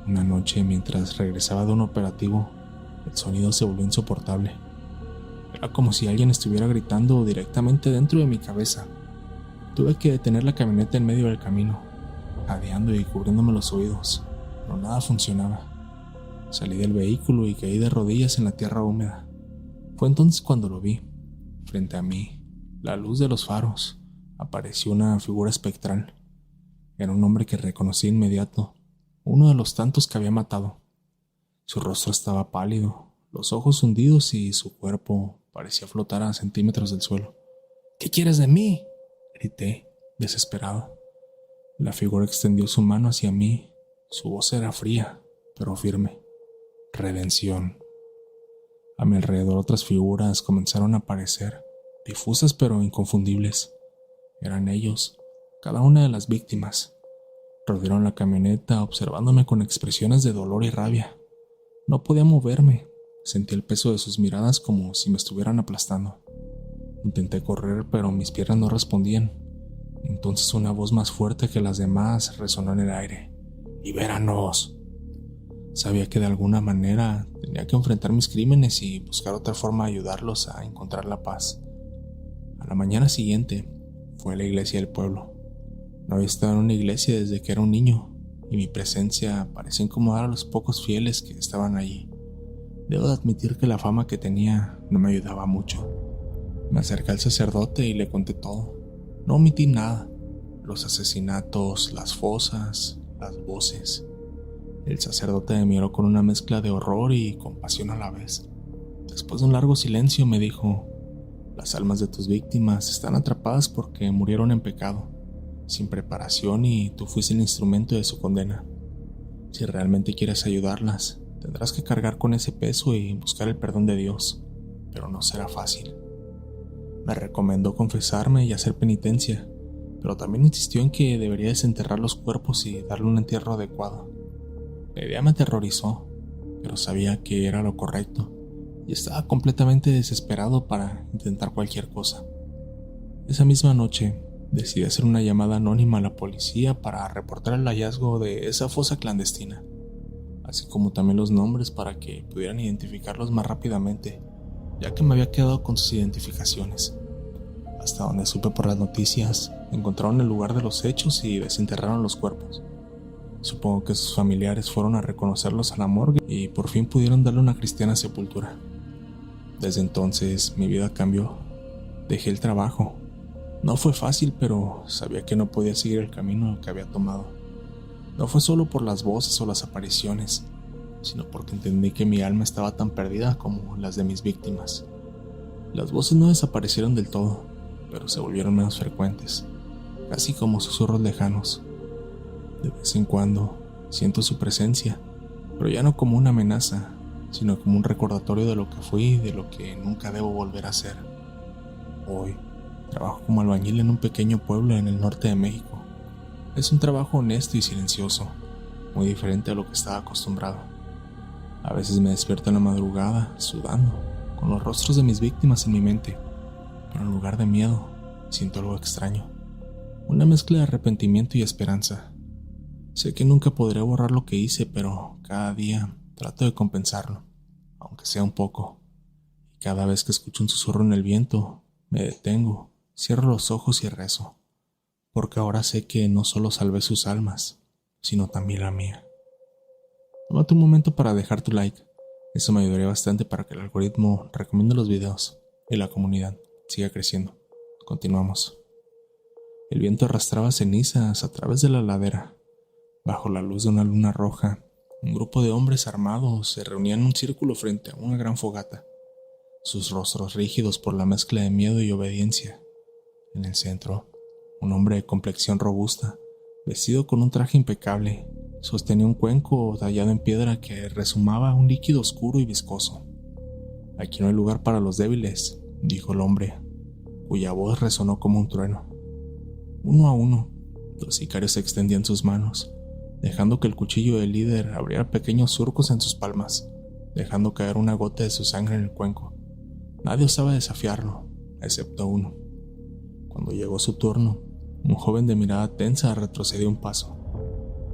Speaker 1: Una noche, mientras regresaba de un operativo, el sonido se volvió insoportable. Era como si alguien estuviera gritando directamente dentro de mi cabeza. Tuve que detener la camioneta en medio del camino, jadeando y cubriéndome los oídos, pero nada funcionaba. Salí del vehículo y caí de rodillas en la tierra húmeda. Fue entonces cuando lo vi. Frente a mí, la luz de los faros, apareció una figura espectral. Era un hombre que reconocí de inmediato, uno de los tantos que había matado. Su rostro estaba pálido, los ojos hundidos y su cuerpo parecía flotar a centímetros del suelo. «¿Qué quieres de mí?», grité, desesperado. La figura extendió su mano hacia mí. Su voz era fría, pero firme. «Redención». A mi alrededor otras figuras comenzaron a aparecer, difusas pero inconfundibles. Eran ellos, cada una de las víctimas. Rodearon la camioneta observándome con expresiones de dolor y rabia. No podía moverme. Sentí el peso de sus miradas como si me estuvieran aplastando. Intenté correr, pero mis piernas no respondían. Entonces una voz más fuerte que las demás resonó en el aire. «¡Libéranos!». Sabía que de alguna manera tenía que enfrentar mis crímenes y buscar otra forma de ayudarlos a encontrar la paz. A la mañana siguiente fue a la iglesia del pueblo. No había estado en una iglesia desde que era un niño, y mi presencia parecía incomodar a los pocos fieles que estaban allí. Debo de admitir que la fama que tenía no me ayudaba mucho. Me acerqué al sacerdote y le conté todo. No omití nada: los asesinatos, las fosas, las voces. El sacerdote me miró con una mezcla de horror y compasión a la vez. Después de un largo silencio me dijo: «Las almas de tus víctimas están atrapadas porque murieron en pecado, sin preparación, y tú fuiste el instrumento de su condena. Si realmente quieres ayudarlas, tendrás que cargar con ese peso y buscar el perdón de Dios, pero no será fácil». Me recomendó confesarme y hacer penitencia, pero también insistió en que debería desenterrar los cuerpos y darle un entierro adecuado. La idea me aterrorizó, pero sabía que era lo correcto, y estaba completamente desesperado para intentar cualquier cosa. Esa misma noche, decidí hacer una llamada anónima a la policía para reportar el hallazgo de esa fosa clandestina, así como también los nombres para que pudieran identificarlos más rápidamente, ya que me había quedado con sus identificaciones. Hasta donde supe por las noticias, encontraron el lugar de los hechos y desenterraron los cuerpos. Supongo que sus familiares fueron a reconocerlos a la morgue y por fin pudieron darle una cristiana sepultura. Desde entonces mi vida cambió. Dejé el trabajo. No fue fácil, pero sabía que no podía seguir el camino que había tomado. No fue solo por las voces o las apariciones, sino porque entendí que mi alma estaba tan perdida como las de mis víctimas. Las voces no desaparecieron del todo, pero se volvieron menos frecuentes, casi como susurros lejanos. De vez en cuando siento su presencia, pero ya no como una amenaza, sino como un recordatorio de lo que fui y de lo que nunca debo volver a ser. Hoy trabajo como albañil en un pequeño pueblo en el norte de México. Es un trabajo honesto y silencioso, muy diferente a lo que estaba acostumbrado. A veces me despierto en la madrugada, sudando, con los rostros de mis víctimas en mi mente, pero en lugar de miedo, siento algo extraño, una mezcla de arrepentimiento y esperanza. Sé que nunca podré borrar lo que hice, pero Cada día trato de compensarlo, aunque sea un poco. Y cada vez que escucho un susurro en el viento, me detengo, cierro los ojos y rezo, porque ahora sé que no solo salvé sus almas, sino también la mía. Tómate un momento para dejar tu like. Eso me ayudaría bastante para que el algoritmo recomiende los videos y la comunidad siga creciendo. Continuamos. El viento arrastraba cenizas a través de la ladera. Bajo la luz de una luna roja, un grupo de hombres armados se reunían en un círculo frente a una gran fogata, sus rostros rígidos por la mezcla de miedo y obediencia. En el centro, un hombre de complexión robusta, vestido con un traje impecable, sostenía un cuenco tallado en piedra que resumaba un líquido oscuro y viscoso. «Aquí no hay lugar para los débiles», dijo el hombre, cuya voz resonó como un trueno. Uno a uno, los sicarios extendían sus manos, dejando que el cuchillo del líder abriera pequeños surcos en sus palmas, dejando caer una gota de su sangre en el cuenco. Nadie osaba desafiarlo, excepto uno. Cuando llegó su turno, un joven de mirada tensa retrocedió un paso.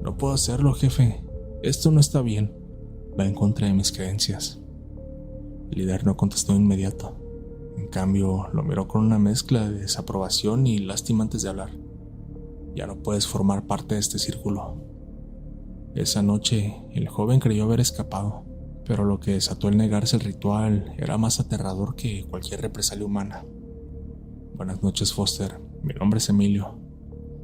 Speaker 1: «No puedo hacerlo, jefe. Esto no está bien. Va en contra de mis creencias». El líder no contestó de inmediato. En cambio, lo miró con una mezcla de desaprobación y lástima antes de hablar. «Ya no puedes formar parte de este círculo». Esa noche, el joven creyó haber escapado, pero lo que desató el negarse el ritual era más aterrador que cualquier represalia humana. «Buenas noches, Foster. Mi nombre es Emilio.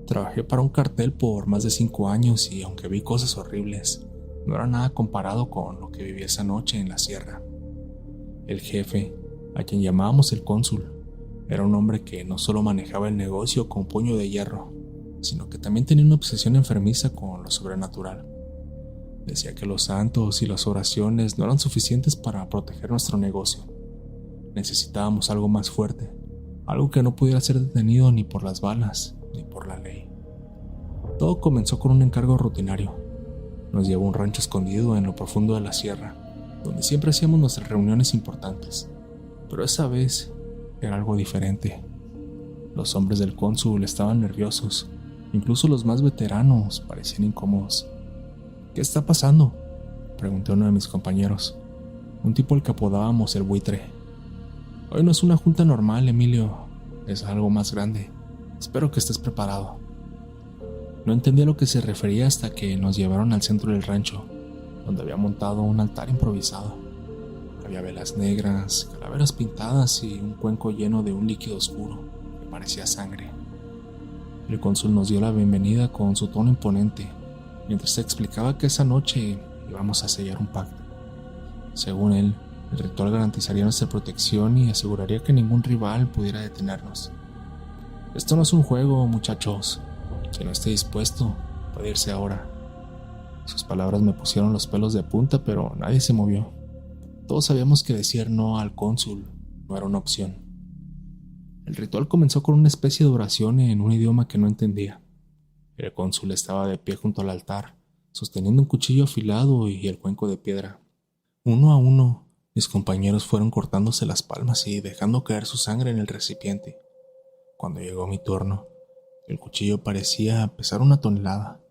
Speaker 1: Trabajé para un cartel por más de 5 años y aunque vi cosas horribles, no era nada comparado con lo que viví esa noche en la sierra». El jefe, a quien llamábamos el cónsul, era un hombre que no solo manejaba el negocio con puño de hierro, sino que también tenía una obsesión enfermiza con lo sobrenatural. Decía que los santos y las oraciones no eran suficientes para proteger nuestro negocio. Necesitábamos algo más fuerte, algo que no pudiera ser detenido ni por las balas ni por la ley. Todo comenzó con un encargo rutinario. Nos llevó a un rancho escondido en lo profundo de la sierra, donde siempre hacíamos nuestras reuniones importantes, pero esa vez era algo diferente. Los hombres del cónsul estaban nerviosos, incluso los más veteranos parecían incómodos. «¿Qué está pasando?», preguntó uno de mis compañeros, un tipo al que apodábamos el buitre. «Hoy no es una junta normal, Emilio, es algo más grande. Espero que estés preparado». No entendía a lo que se refería hasta que nos llevaron al centro del rancho, donde había montado un altar improvisado. Había velas negras, calaveras pintadas y un cuenco lleno de un líquido oscuro que parecía sangre. El cónsul nos dio la bienvenida con su tono imponente, mientras explicaba que esa noche íbamos a sellar un pacto. Según él, el ritual garantizaría nuestra protección y aseguraría que ningún rival pudiera detenernos. «Esto no es un juego, muchachos. Quien no esté dispuesto puede irse ahora». Sus palabras me pusieron los pelos de punta, pero nadie se movió. Todos sabíamos que decir no al cónsul no era una opción. El ritual comenzó con una especie de oración en un idioma que no entendía. El cónsul estaba de pie junto al altar, sosteniendo un cuchillo afilado y el cuenco de piedra. Uno a uno, mis compañeros fueron cortándose las palmas y dejando caer su sangre en el recipiente. Cuando llegó mi turno, el cuchillo parecía pesar 1 tonelada.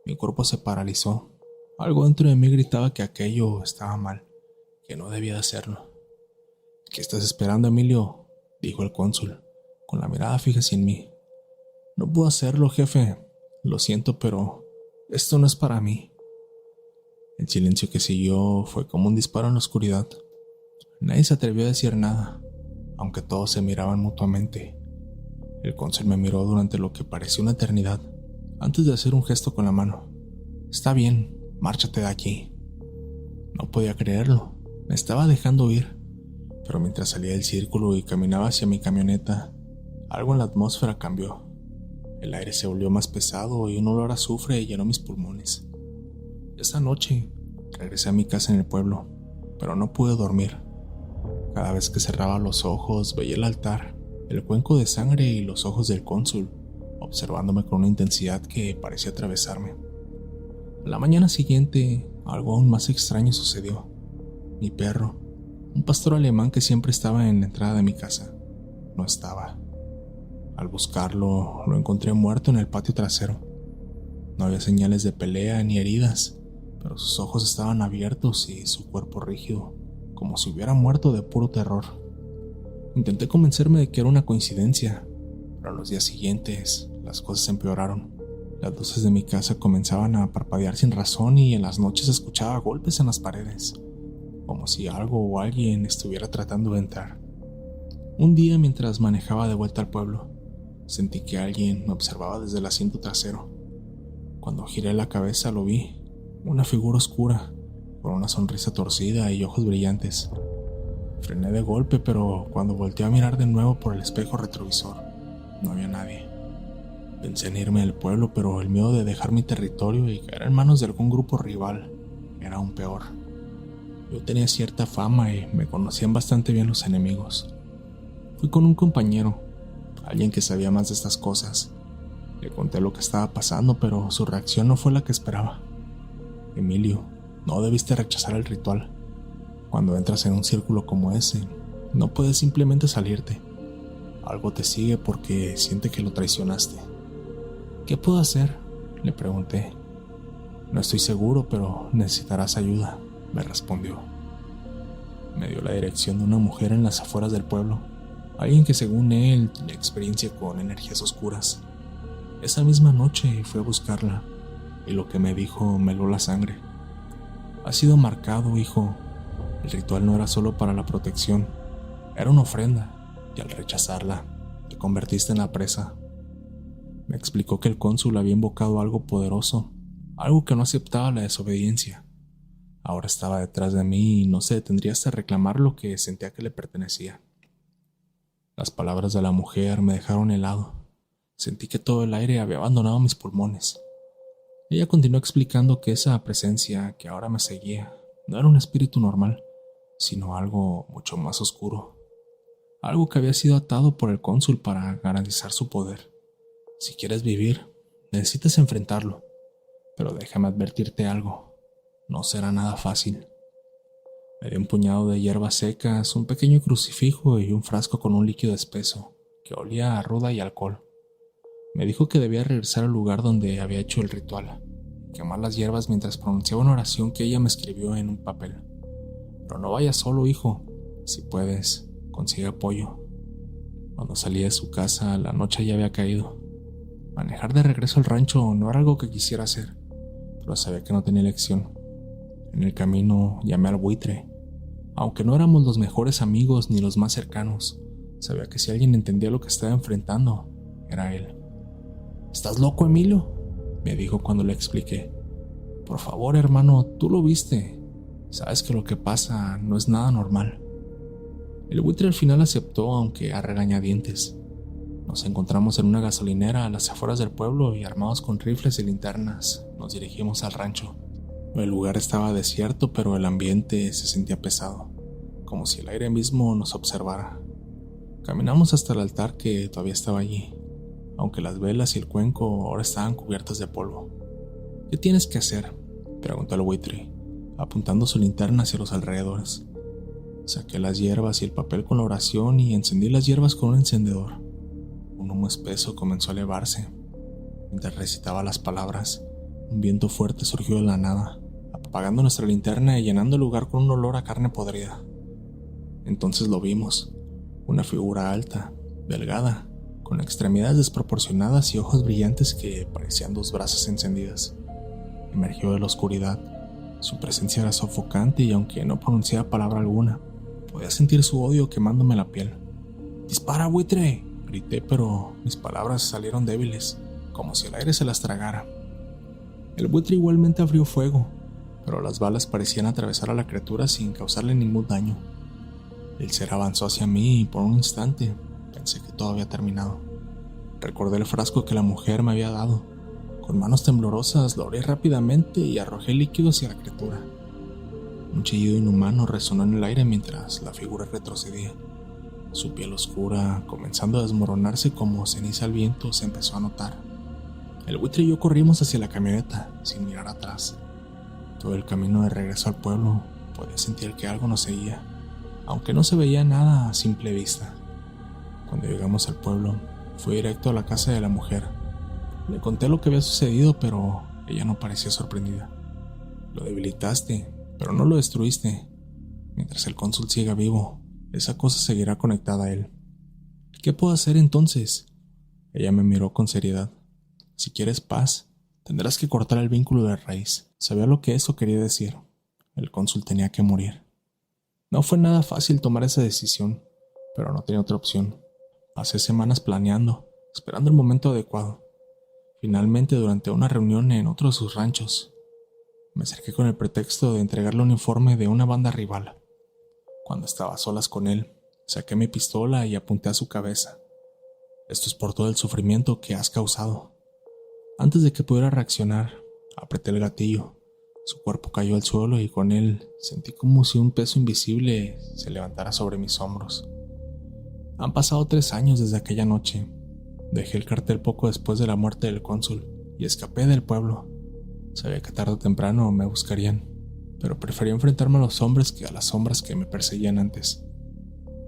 Speaker 1: Mi cuerpo se paralizó. Algo dentro de mí gritaba que aquello estaba mal, que no debía de hacerlo. «¿Qué estás esperando, Emilio?», dijo el cónsul, con la mirada fija en mí. «No puedo hacerlo, jefe. Lo siento, pero esto no es para mí». El silencio que siguió fue como un disparo en la oscuridad. Nadie se atrevió a decir nada, aunque todos se miraban mutuamente. El cónsul me miró durante lo que pareció una eternidad, antes de hacer un gesto con la mano. «Está bien, márchate de aquí». No podía creerlo, me estaba dejando ir, pero mientras salía del círculo y caminaba hacia mi camioneta, algo en la atmósfera cambió. El aire se volvió más pesado y un olor a azufre llenó mis pulmones. Esa noche regresé a mi casa en el pueblo, pero no pude dormir. Cada vez que cerraba los ojos veía el altar, el cuenco de sangre y los ojos del cónsul, observándome con una intensidad que parecía atravesarme. A la mañana siguiente, algo aún más extraño sucedió. Mi perro, un pastor alemán que siempre estaba en la entrada de mi casa, no estaba. Al buscarlo, lo encontré muerto en el patio trasero. No había señales de pelea ni heridas, pero sus ojos estaban abiertos y su cuerpo rígido, como si hubiera muerto de puro terror. Intenté convencerme de que era una coincidencia, pero los días siguientes las cosas empeoraron. Las luces de mi casa comenzaban a parpadear sin razón y en las noches escuchaba golpes en las paredes, como si algo o alguien estuviera tratando de entrar. Un día, mientras manejaba de vuelta al pueblo, sentí que alguien me observaba desde el asiento trasero. Cuando giré la cabeza lo vi, una figura oscura, con una sonrisa torcida y ojos brillantes. Frené de golpe, pero cuando volteé a mirar de nuevo por el espejo retrovisor, no había nadie. Pensé en irme del pueblo, pero el miedo de dejar mi territorio y caer en manos de algún grupo rival era aún peor. Yo tenía cierta fama y me conocían bastante bien los enemigos. Fui con un compañero, alguien que sabía más de estas cosas. Le conté lo que estaba pasando, pero su reacción no fue la que esperaba. Emilio, no debiste rechazar el ritual. Cuando entras en un círculo como ese, no puedes simplemente salirte. Algo te sigue porque siente que lo traicionaste. ¿Qué puedo hacer?, le pregunté. No estoy seguro, pero necesitarás ayuda, me respondió. Me dio la dirección de una mujer en las afueras del pueblo, alguien que según él tenía experiencia con energías oscuras. Esa misma noche fui a buscarla, y lo que me dijo me heló la sangre. Has sido marcado, hijo. El ritual no era solo para la protección, era una ofrenda, y al rechazarla, te convertiste en la presa. Me explicó que el cónsul había invocado algo poderoso, algo que no aceptaba la desobediencia. Ahora estaba detrás de mí y no se detendría hasta reclamar lo que sentía que le pertenecía. Las palabras de la mujer me dejaron helado. Sentí que todo el aire había abandonado mis pulmones. Ella continuó explicando que esa presencia que ahora me seguía no era un espíritu normal, sino algo mucho más oscuro. Algo que había sido atado por el cónsul para garantizar su poder. Si quieres vivir, necesitas enfrentarlo. Pero déjame advertirte algo. No será nada fácil. Me dio un puñado de hierbas secas, un pequeño crucifijo y un frasco con un líquido espeso, que olía a ruda y alcohol. Me dijo que debía regresar al lugar donde había hecho el ritual, quemar las hierbas mientras pronunciaba una oración que ella me escribió en un papel. Pero no vayas solo, hijo. Si puedes, consigue apoyo. Cuando salí de su casa, la noche ya había caído. Manejar de regreso al rancho no era algo que quisiera hacer, pero sabía que no tenía elección. En el camino llamé al buitre. Aunque no éramos los mejores amigos ni los más cercanos, sabía que si alguien entendía lo que estaba enfrentando, era él. ¿Estás loco, Emilio?, me dijo cuando le expliqué. Por favor, hermano, tú lo viste. Sabes que lo que pasa no es nada normal. El buitre al final aceptó, aunque a regañadientes. Nos encontramos en una gasolinera a las afueras del pueblo y armados con rifles y linternas, nos dirigimos al rancho. El lugar estaba desierto, pero el ambiente se sentía pesado, como si el aire mismo nos observara. Caminamos hasta el altar que todavía estaba allí, aunque las velas y el cuenco ahora estaban cubiertas de polvo. ¿Qué tienes que hacer?, preguntó el buitre, apuntando su linterna hacia los alrededores. Saqué las hierbas y el papel con la oración y encendí las hierbas con un encendedor. Un humo espeso comenzó a elevarse. Mientras recitaba las palabras, un viento fuerte surgió de la nada, apagando nuestra linterna y llenando el lugar con un olor a carne podrida. Entonces lo vimos, una figura alta, delgada, con extremidades desproporcionadas y ojos brillantes que parecían dos brasas encendidas. Emergió de la oscuridad. Su presencia era sofocante y aunque no pronunciaba palabra alguna, podía sentir su odio quemándome la piel. ¡Dispara, buitre!, grité, pero mis palabras salieron débiles, como si el aire se las tragara. El buitre igualmente abrió fuego, pero las balas parecían atravesar a la criatura sin causarle ningún daño. El ser avanzó hacia mí y por un instante pensé que todo había terminado. Recordé el frasco que la mujer me había dado. Con manos temblorosas lo abrí rápidamente y arrojé el líquido hacia la criatura. Un chillido inhumano resonó en el aire mientras la figura retrocedía. Su piel oscura, comenzando a desmoronarse como ceniza al viento, se empezó a notar. El buitre y yo corrimos hacia la camioneta, sin mirar atrás. Todo el camino de regreso al pueblo podía sentir que algo nos seguía, aunque no se veía nada a simple vista. Cuando llegamos al pueblo, fui directo a la casa de la mujer. Le conté lo que había sucedido, pero ella no parecía sorprendida. Lo debilitaste, pero no lo destruiste. Mientras el cónsul siga vivo, esa cosa seguirá conectada a él. ¿Qué puedo hacer entonces? Ella me miró con seriedad. Si quieres paz, tendrás que cortar el vínculo de raíz. Sabía lo que eso quería decir. El cónsul tenía que morir. No fue nada fácil tomar esa decisión, pero no tenía otra opción. Pasé semanas planeando, esperando el momento adecuado. Finalmente, durante una reunión en otro de sus ranchos, me acerqué con el pretexto de entregarle un informe de una banda rival. Cuando estaba a solas con él, saqué mi pistola y apunté a su cabeza. Esto es por todo el sufrimiento que has causado. Antes de que pudiera reaccionar, apreté el gatillo. Su cuerpo cayó al suelo y con él sentí como si un peso invisible se levantara sobre mis hombros. Han pasado 3 años desde aquella noche. Dejé el cartel poco después de la muerte del cónsul y escapé del pueblo. Sabía que tarde o temprano me buscarían, pero preferí enfrentarme a los hombres que a las sombras que me perseguían antes.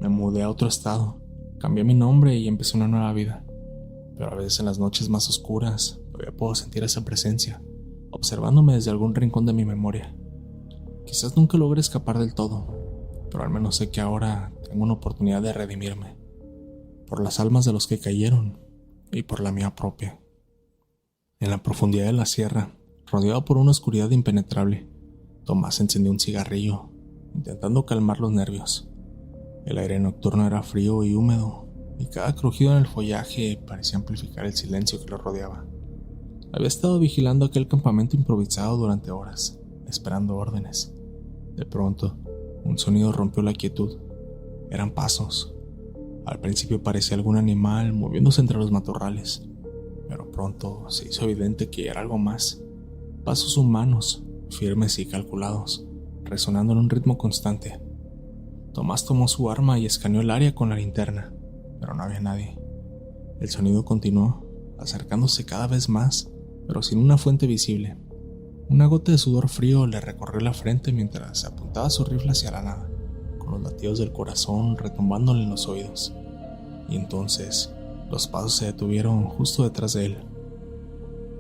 Speaker 1: Me mudé a otro estado, cambié mi nombre y empecé una nueva vida. Pero a veces en las noches más oscuras todavía puedo sentir esa presencia, observándome desde algún rincón de mi memoria. Quizás nunca logre escapar del todo, pero al menos sé que ahora tengo una oportunidad de redimirme, por las almas de los que cayeron y por la mía propia. En la profundidad de la sierra, rodeado por una oscuridad impenetrable, Tomás encendió un cigarrillo, intentando calmar los nervios. El aire nocturno era frío y húmedo, y cada crujido en el follaje parecía amplificar el silencio que lo rodeaba. Había estado vigilando aquel campamento improvisado durante horas, esperando órdenes. De pronto, un sonido rompió la quietud. Eran pasos. Al principio parecía algún animal moviéndose entre los matorrales, pero pronto se hizo evidente que era algo más. Pasos humanos, firmes y calculados, resonando en un ritmo constante. Tomás tomó su arma y escaneó el área con la linterna, pero no había nadie. El sonido continuó, acercándose cada vez más, pero sin una fuente visible. Una gota de sudor frío le recorrió la frente mientras apuntaba su rifle hacia la nada, con los latidos del corazón retumbándole en los oídos. Y entonces, los pasos se detuvieron justo detrás de él.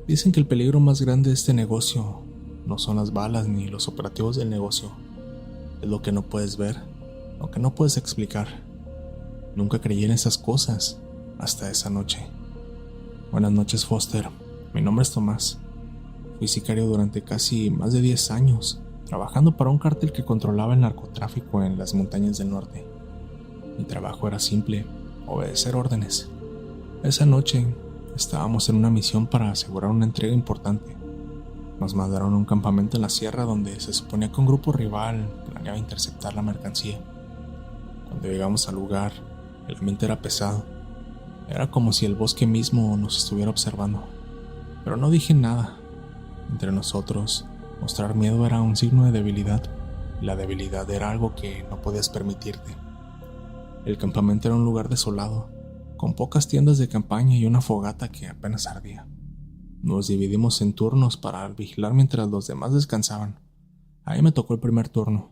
Speaker 1: Dicen que el peligro más grande de este negocio no son las balas ni los operativos del negocio. Es lo que no puedes ver, lo que no puedes explicar. Nunca creí en esas cosas, hasta esa noche. Buenas noches, Foster. Mi nombre es Tomás. Fui sicario durante casi más de 10 años, trabajando para un cártel que controlaba el narcotráfico en las montañas del norte. Mi trabajo era simple, obedecer órdenes. Esa noche estábamos en una misión para asegurar una entrega importante. Nos mandaron a un campamento en la sierra donde se suponía que un grupo rival planeaba interceptar la mercancía. Cuando llegamos al lugar, el ambiente era pesado. Era como si el bosque mismo nos estuviera observando. Pero no dije nada. Entre nosotros, mostrar miedo era un signo de debilidad, y la debilidad era algo que no podías permitirte. El campamento era un lugar desolado, con pocas tiendas de campaña y una fogata que apenas ardía. Nos dividimos en turnos para vigilar mientras los demás descansaban. Ahí me tocó el primer turno.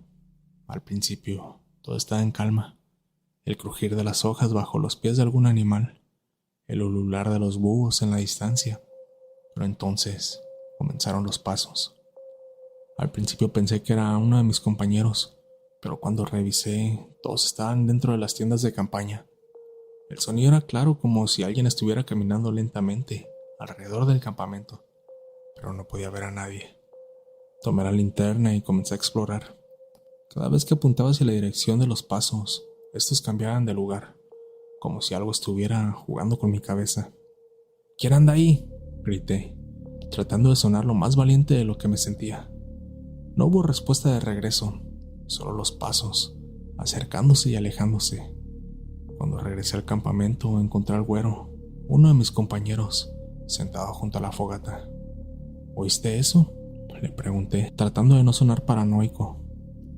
Speaker 1: Al principio, todo estaba en calma. El crujir de las hojas bajo los pies de algún animal, el ulular de los búhos en la distancia. Pero entonces comenzaron los pasos. Al principio pensé que era uno de mis compañeros, pero cuando revisé, todos estaban dentro de las tiendas de campaña. El sonido era claro, como si alguien estuviera caminando lentamente alrededor del campamento, pero no podía ver a nadie. Tomé la linterna y comencé a explorar. Cada vez que apuntaba hacia la dirección de los pasos, estos cambiaban de lugar, como si algo estuviera jugando con mi cabeza. ¿Quién anda ahí?, grité, tratando de sonar lo más valiente de lo que me sentía. No hubo respuesta de regreso, solo los pasos, acercándose y alejándose. Cuando regresé al campamento, encontré al güero, uno de mis compañeros, sentado junto a la fogata. ¿Oíste eso?, le pregunté, tratando de no sonar paranoico.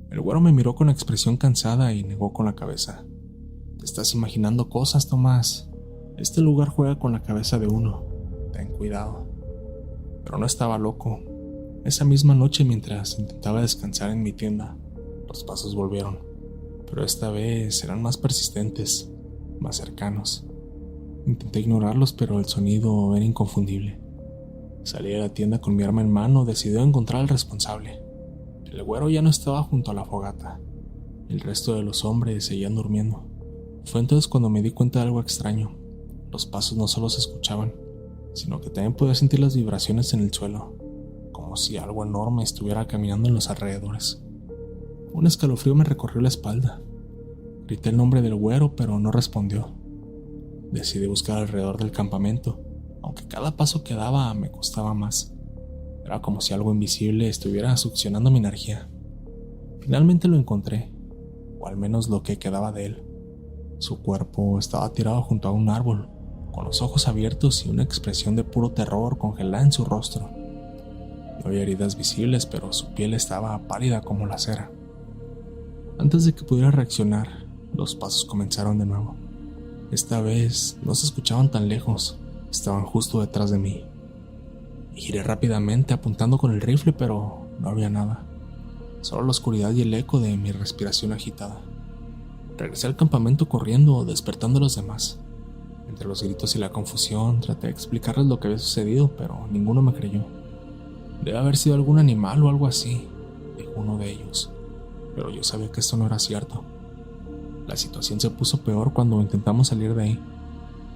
Speaker 1: El güero me miró con expresión cansada y negó con la cabeza. Te estás imaginando cosas, Tomás. Este lugar juega con la cabeza de uno. Ten cuidado. Pero no estaba loco. Esa misma noche, mientras intentaba descansar en mi tienda, los pasos volvieron. Pero esta vez eran más persistentes, más cercanos. Intenté ignorarlos, pero el sonido era inconfundible. Salí de la tienda con mi arma en mano, decidido a encontrar al responsable. El güero ya no estaba junto a la fogata. El resto de los hombres seguían durmiendo. Fue entonces cuando me di cuenta de algo extraño. Los pasos no solo se escuchaban, sino que también podía sentir las vibraciones en el suelo, como si algo enorme estuviera caminando en los alrededores. Un escalofrío me recorrió la espalda. Grité el nombre del güero, pero no respondió. Decidí buscar alrededor del campamento, aunque cada paso que daba me costaba más. Era como si algo invisible estuviera succionando mi energía. Finalmente lo encontré, o al menos lo que quedaba de él. Su cuerpo estaba tirado junto a un árbol, con los ojos abiertos y una expresión de puro terror congelada en su rostro. No había heridas visibles, pero su piel estaba pálida como la cera. Antes de que pudiera reaccionar, los pasos comenzaron de nuevo. Esta vez no se escuchaban tan lejos, estaban justo detrás de mí. Giré rápidamente apuntando con el rifle, pero no había nada, solo la oscuridad y el eco de mi respiración agitada. Regresé al campamento corriendo, despertando a los demás. Entre los gritos y la confusión traté de explicarles lo que había sucedido, pero ninguno me creyó. Debe haber sido algún animal o algo así, dijo uno de ellos, pero yo sabía que esto no era cierto. La situación se puso peor cuando intentamos salir de ahí.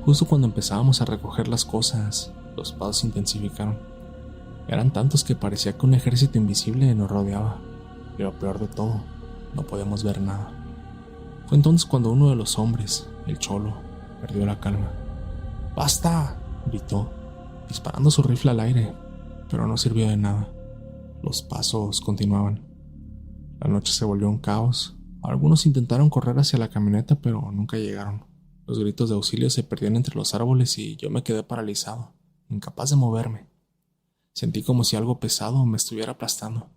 Speaker 1: Justo cuando empezábamos a recoger las cosas, los pasos se intensificaron. Eran tantos que parecía que un ejército invisible nos rodeaba. Y lo peor de todo, no podíamos ver nada. Fue entonces cuando uno de los hombres, el cholo, perdió la calma. ¡Basta!, gritó, disparando su rifle al aire, pero no sirvió de nada. Los pasos continuaban. La noche se volvió un caos. Algunos intentaron correr hacia la camioneta, pero nunca llegaron. Los gritos de auxilio se perdían entre los árboles y yo me quedé paralizado, incapaz de moverme. Sentí como si algo pesado me estuviera aplastando,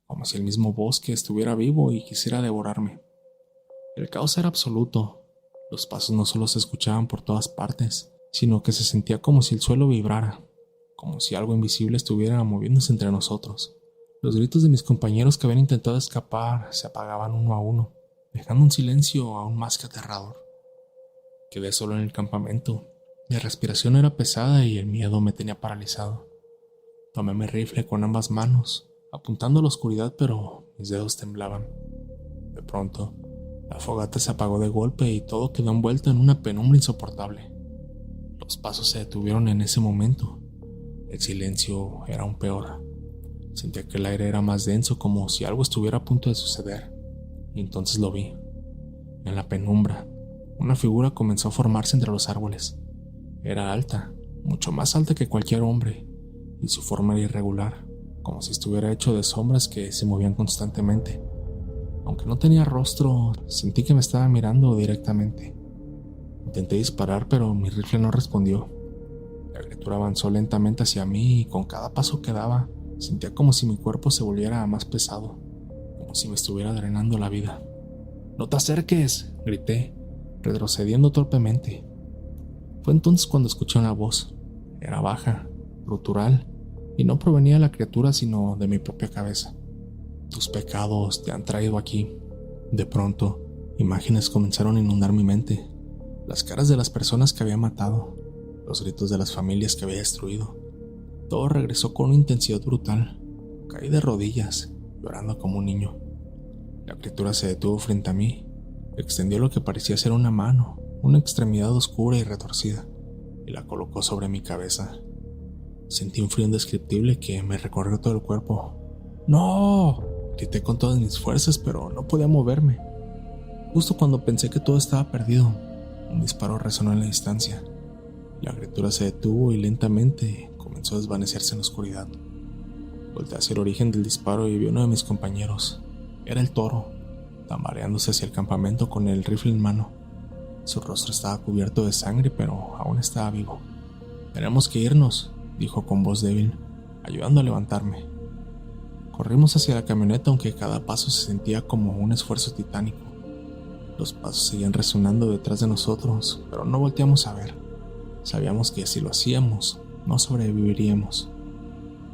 Speaker 1: como si el mismo bosque estuviera vivo y quisiera devorarme. El caos era absoluto. Los pasos no solo se escuchaban por todas partes, sino que se sentía como si el suelo vibrara, como si algo invisible estuviera moviéndose entre nosotros. Los gritos de mis compañeros que habían intentado escapar se apagaban uno a uno, dejando un silencio aún más que aterrador. Quedé solo en el campamento. Mi respiración era pesada y el miedo me tenía paralizado. Tomé mi rifle con ambas manos, apuntando a la oscuridad, pero mis dedos temblaban. De pronto, la fogata se apagó de golpe y todo quedó envuelto en una penumbra insoportable. Los pasos se detuvieron en ese momento. El silencio era aún peor. Sentía que el aire era más denso, como si algo estuviera a punto de suceder. Y entonces lo vi. En la penumbra, una figura comenzó a formarse entre los árboles. Era alta, mucho más alta que cualquier hombre, y su forma era irregular, como si estuviera hecho de sombras que se movían constantemente. Aunque no tenía rostro, sentí que me estaba mirando directamente. Intenté disparar, pero mi rifle no respondió. La criatura avanzó lentamente hacia mí y con cada paso que daba, sentía como si mi cuerpo se volviera más pesado, como si me estuviera drenando la vida. «¡No te acerques!», grité, retrocediendo torpemente. Fue entonces cuando escuché una voz. Era baja, gutural, y no provenía de la criatura sino de mi propia cabeza. «Tus pecados te han traído aquí». De pronto, imágenes comenzaron a inundar mi mente. Las caras de las personas que había matado, los gritos de las familias que había destruido. Todo regresó con una intensidad brutal. Caí de rodillas, llorando como un niño. La criatura se detuvo frente a mí, extendió lo que parecía ser una mano, una extremidad oscura y retorcida, y la colocó sobre mi cabeza. Sentí un frío indescriptible que me recorrió todo el cuerpo. «¡No!», grité con todas mis fuerzas, pero no podía moverme. Justo cuando pensé que todo estaba perdido, un disparo resonó en la distancia. La criatura se detuvo y lentamente comenzó a desvanecerse en la oscuridad. Volteé hacia el origen del disparo y vi a uno de mis compañeros. Era el toro, tambaleándose hacia el campamento con el rifle en mano. Su rostro estaba cubierto de sangre, pero aún estaba vivo. «Tenemos que irnos», dijo con voz débil, ayudando a levantarme. Corrimos hacia la camioneta, aunque cada paso se sentía como un esfuerzo titánico. Los pasos seguían resonando detrás de nosotros, pero no volteamos a ver. Sabíamos que si lo hacíamos, no sobreviviríamos.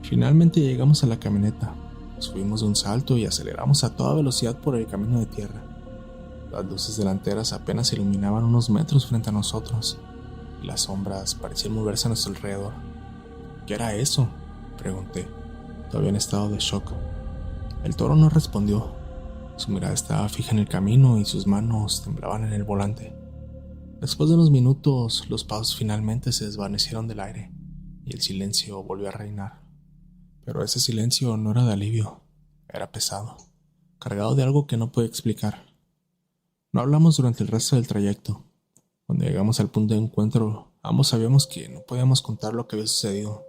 Speaker 1: Finalmente llegamos a la camioneta. Subimos de un salto y aceleramos a toda velocidad por el camino de tierra. Las luces delanteras apenas iluminaban unos metros frente a nosotros, y las sombras parecían moverse a nuestro alrededor. «¿Qué era eso?», pregunté, todavía en estado de shock. El toro no respondió. Su mirada estaba fija en el camino y sus manos temblaban en el volante. Después de unos minutos, los pasos finalmente se desvanecieron del aire y el silencio volvió a reinar. Pero ese silencio no era de alivio, era pesado, cargado de algo que no podía explicar. No hablamos durante el resto del trayecto. Cuando llegamos al punto de encuentro, ambos sabíamos que no podíamos contar lo que había sucedido.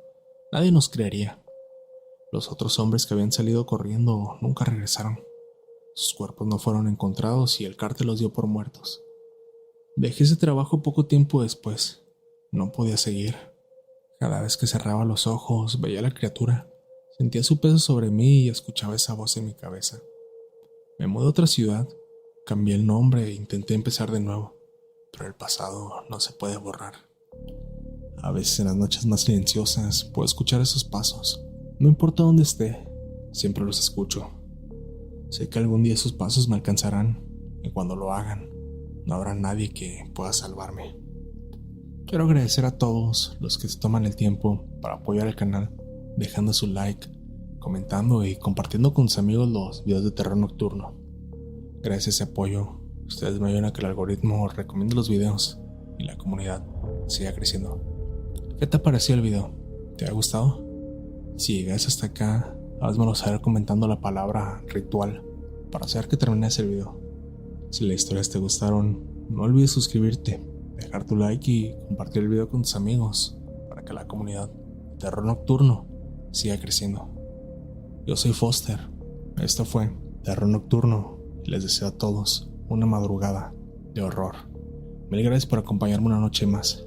Speaker 1: Nadie nos creería. Los otros hombres que habían salido corriendo nunca regresaron. Sus cuerpos no fueron encontrados y el cártel los dio por muertos. Dejé ese trabajo poco tiempo después. No podía seguir. Cada vez que cerraba los ojos, veía a la criatura. Sentía su peso sobre mí y escuchaba esa voz en mi cabeza. Me mudé a otra ciudad, cambié el nombre e intenté empezar de nuevo, pero el pasado no se puede borrar. A veces en las noches más silenciosas puedo escuchar esos pasos. No importa dónde esté, siempre los escucho. Sé que algún día esos pasos me alcanzarán y cuando lo hagan, no habrá nadie que pueda salvarme. Quiero agradecer a todos los que se toman el tiempo para apoyar el canal, dejando su like, comentando y compartiendo con sus amigos los videos de terror nocturno. Gracias a ese apoyo, ustedes me ayudan a que el algoritmo recomiende los videos y la comunidad siga creciendo. ¿Qué te pareció el video? ¿Te ha gustado? Si llegas hasta acá, házmelo saber comentando la palabra ritual para saber que terminas el video. Si las historias te gustaron, no olvides suscribirte, dejar tu like y compartir el video con tus amigos para que la comunidad de terror nocturno siga creciendo. Yo soy Foster, esto fue Terror Nocturno y les deseo a todos una madrugada de horror. Mil gracias por acompañarme una noche más.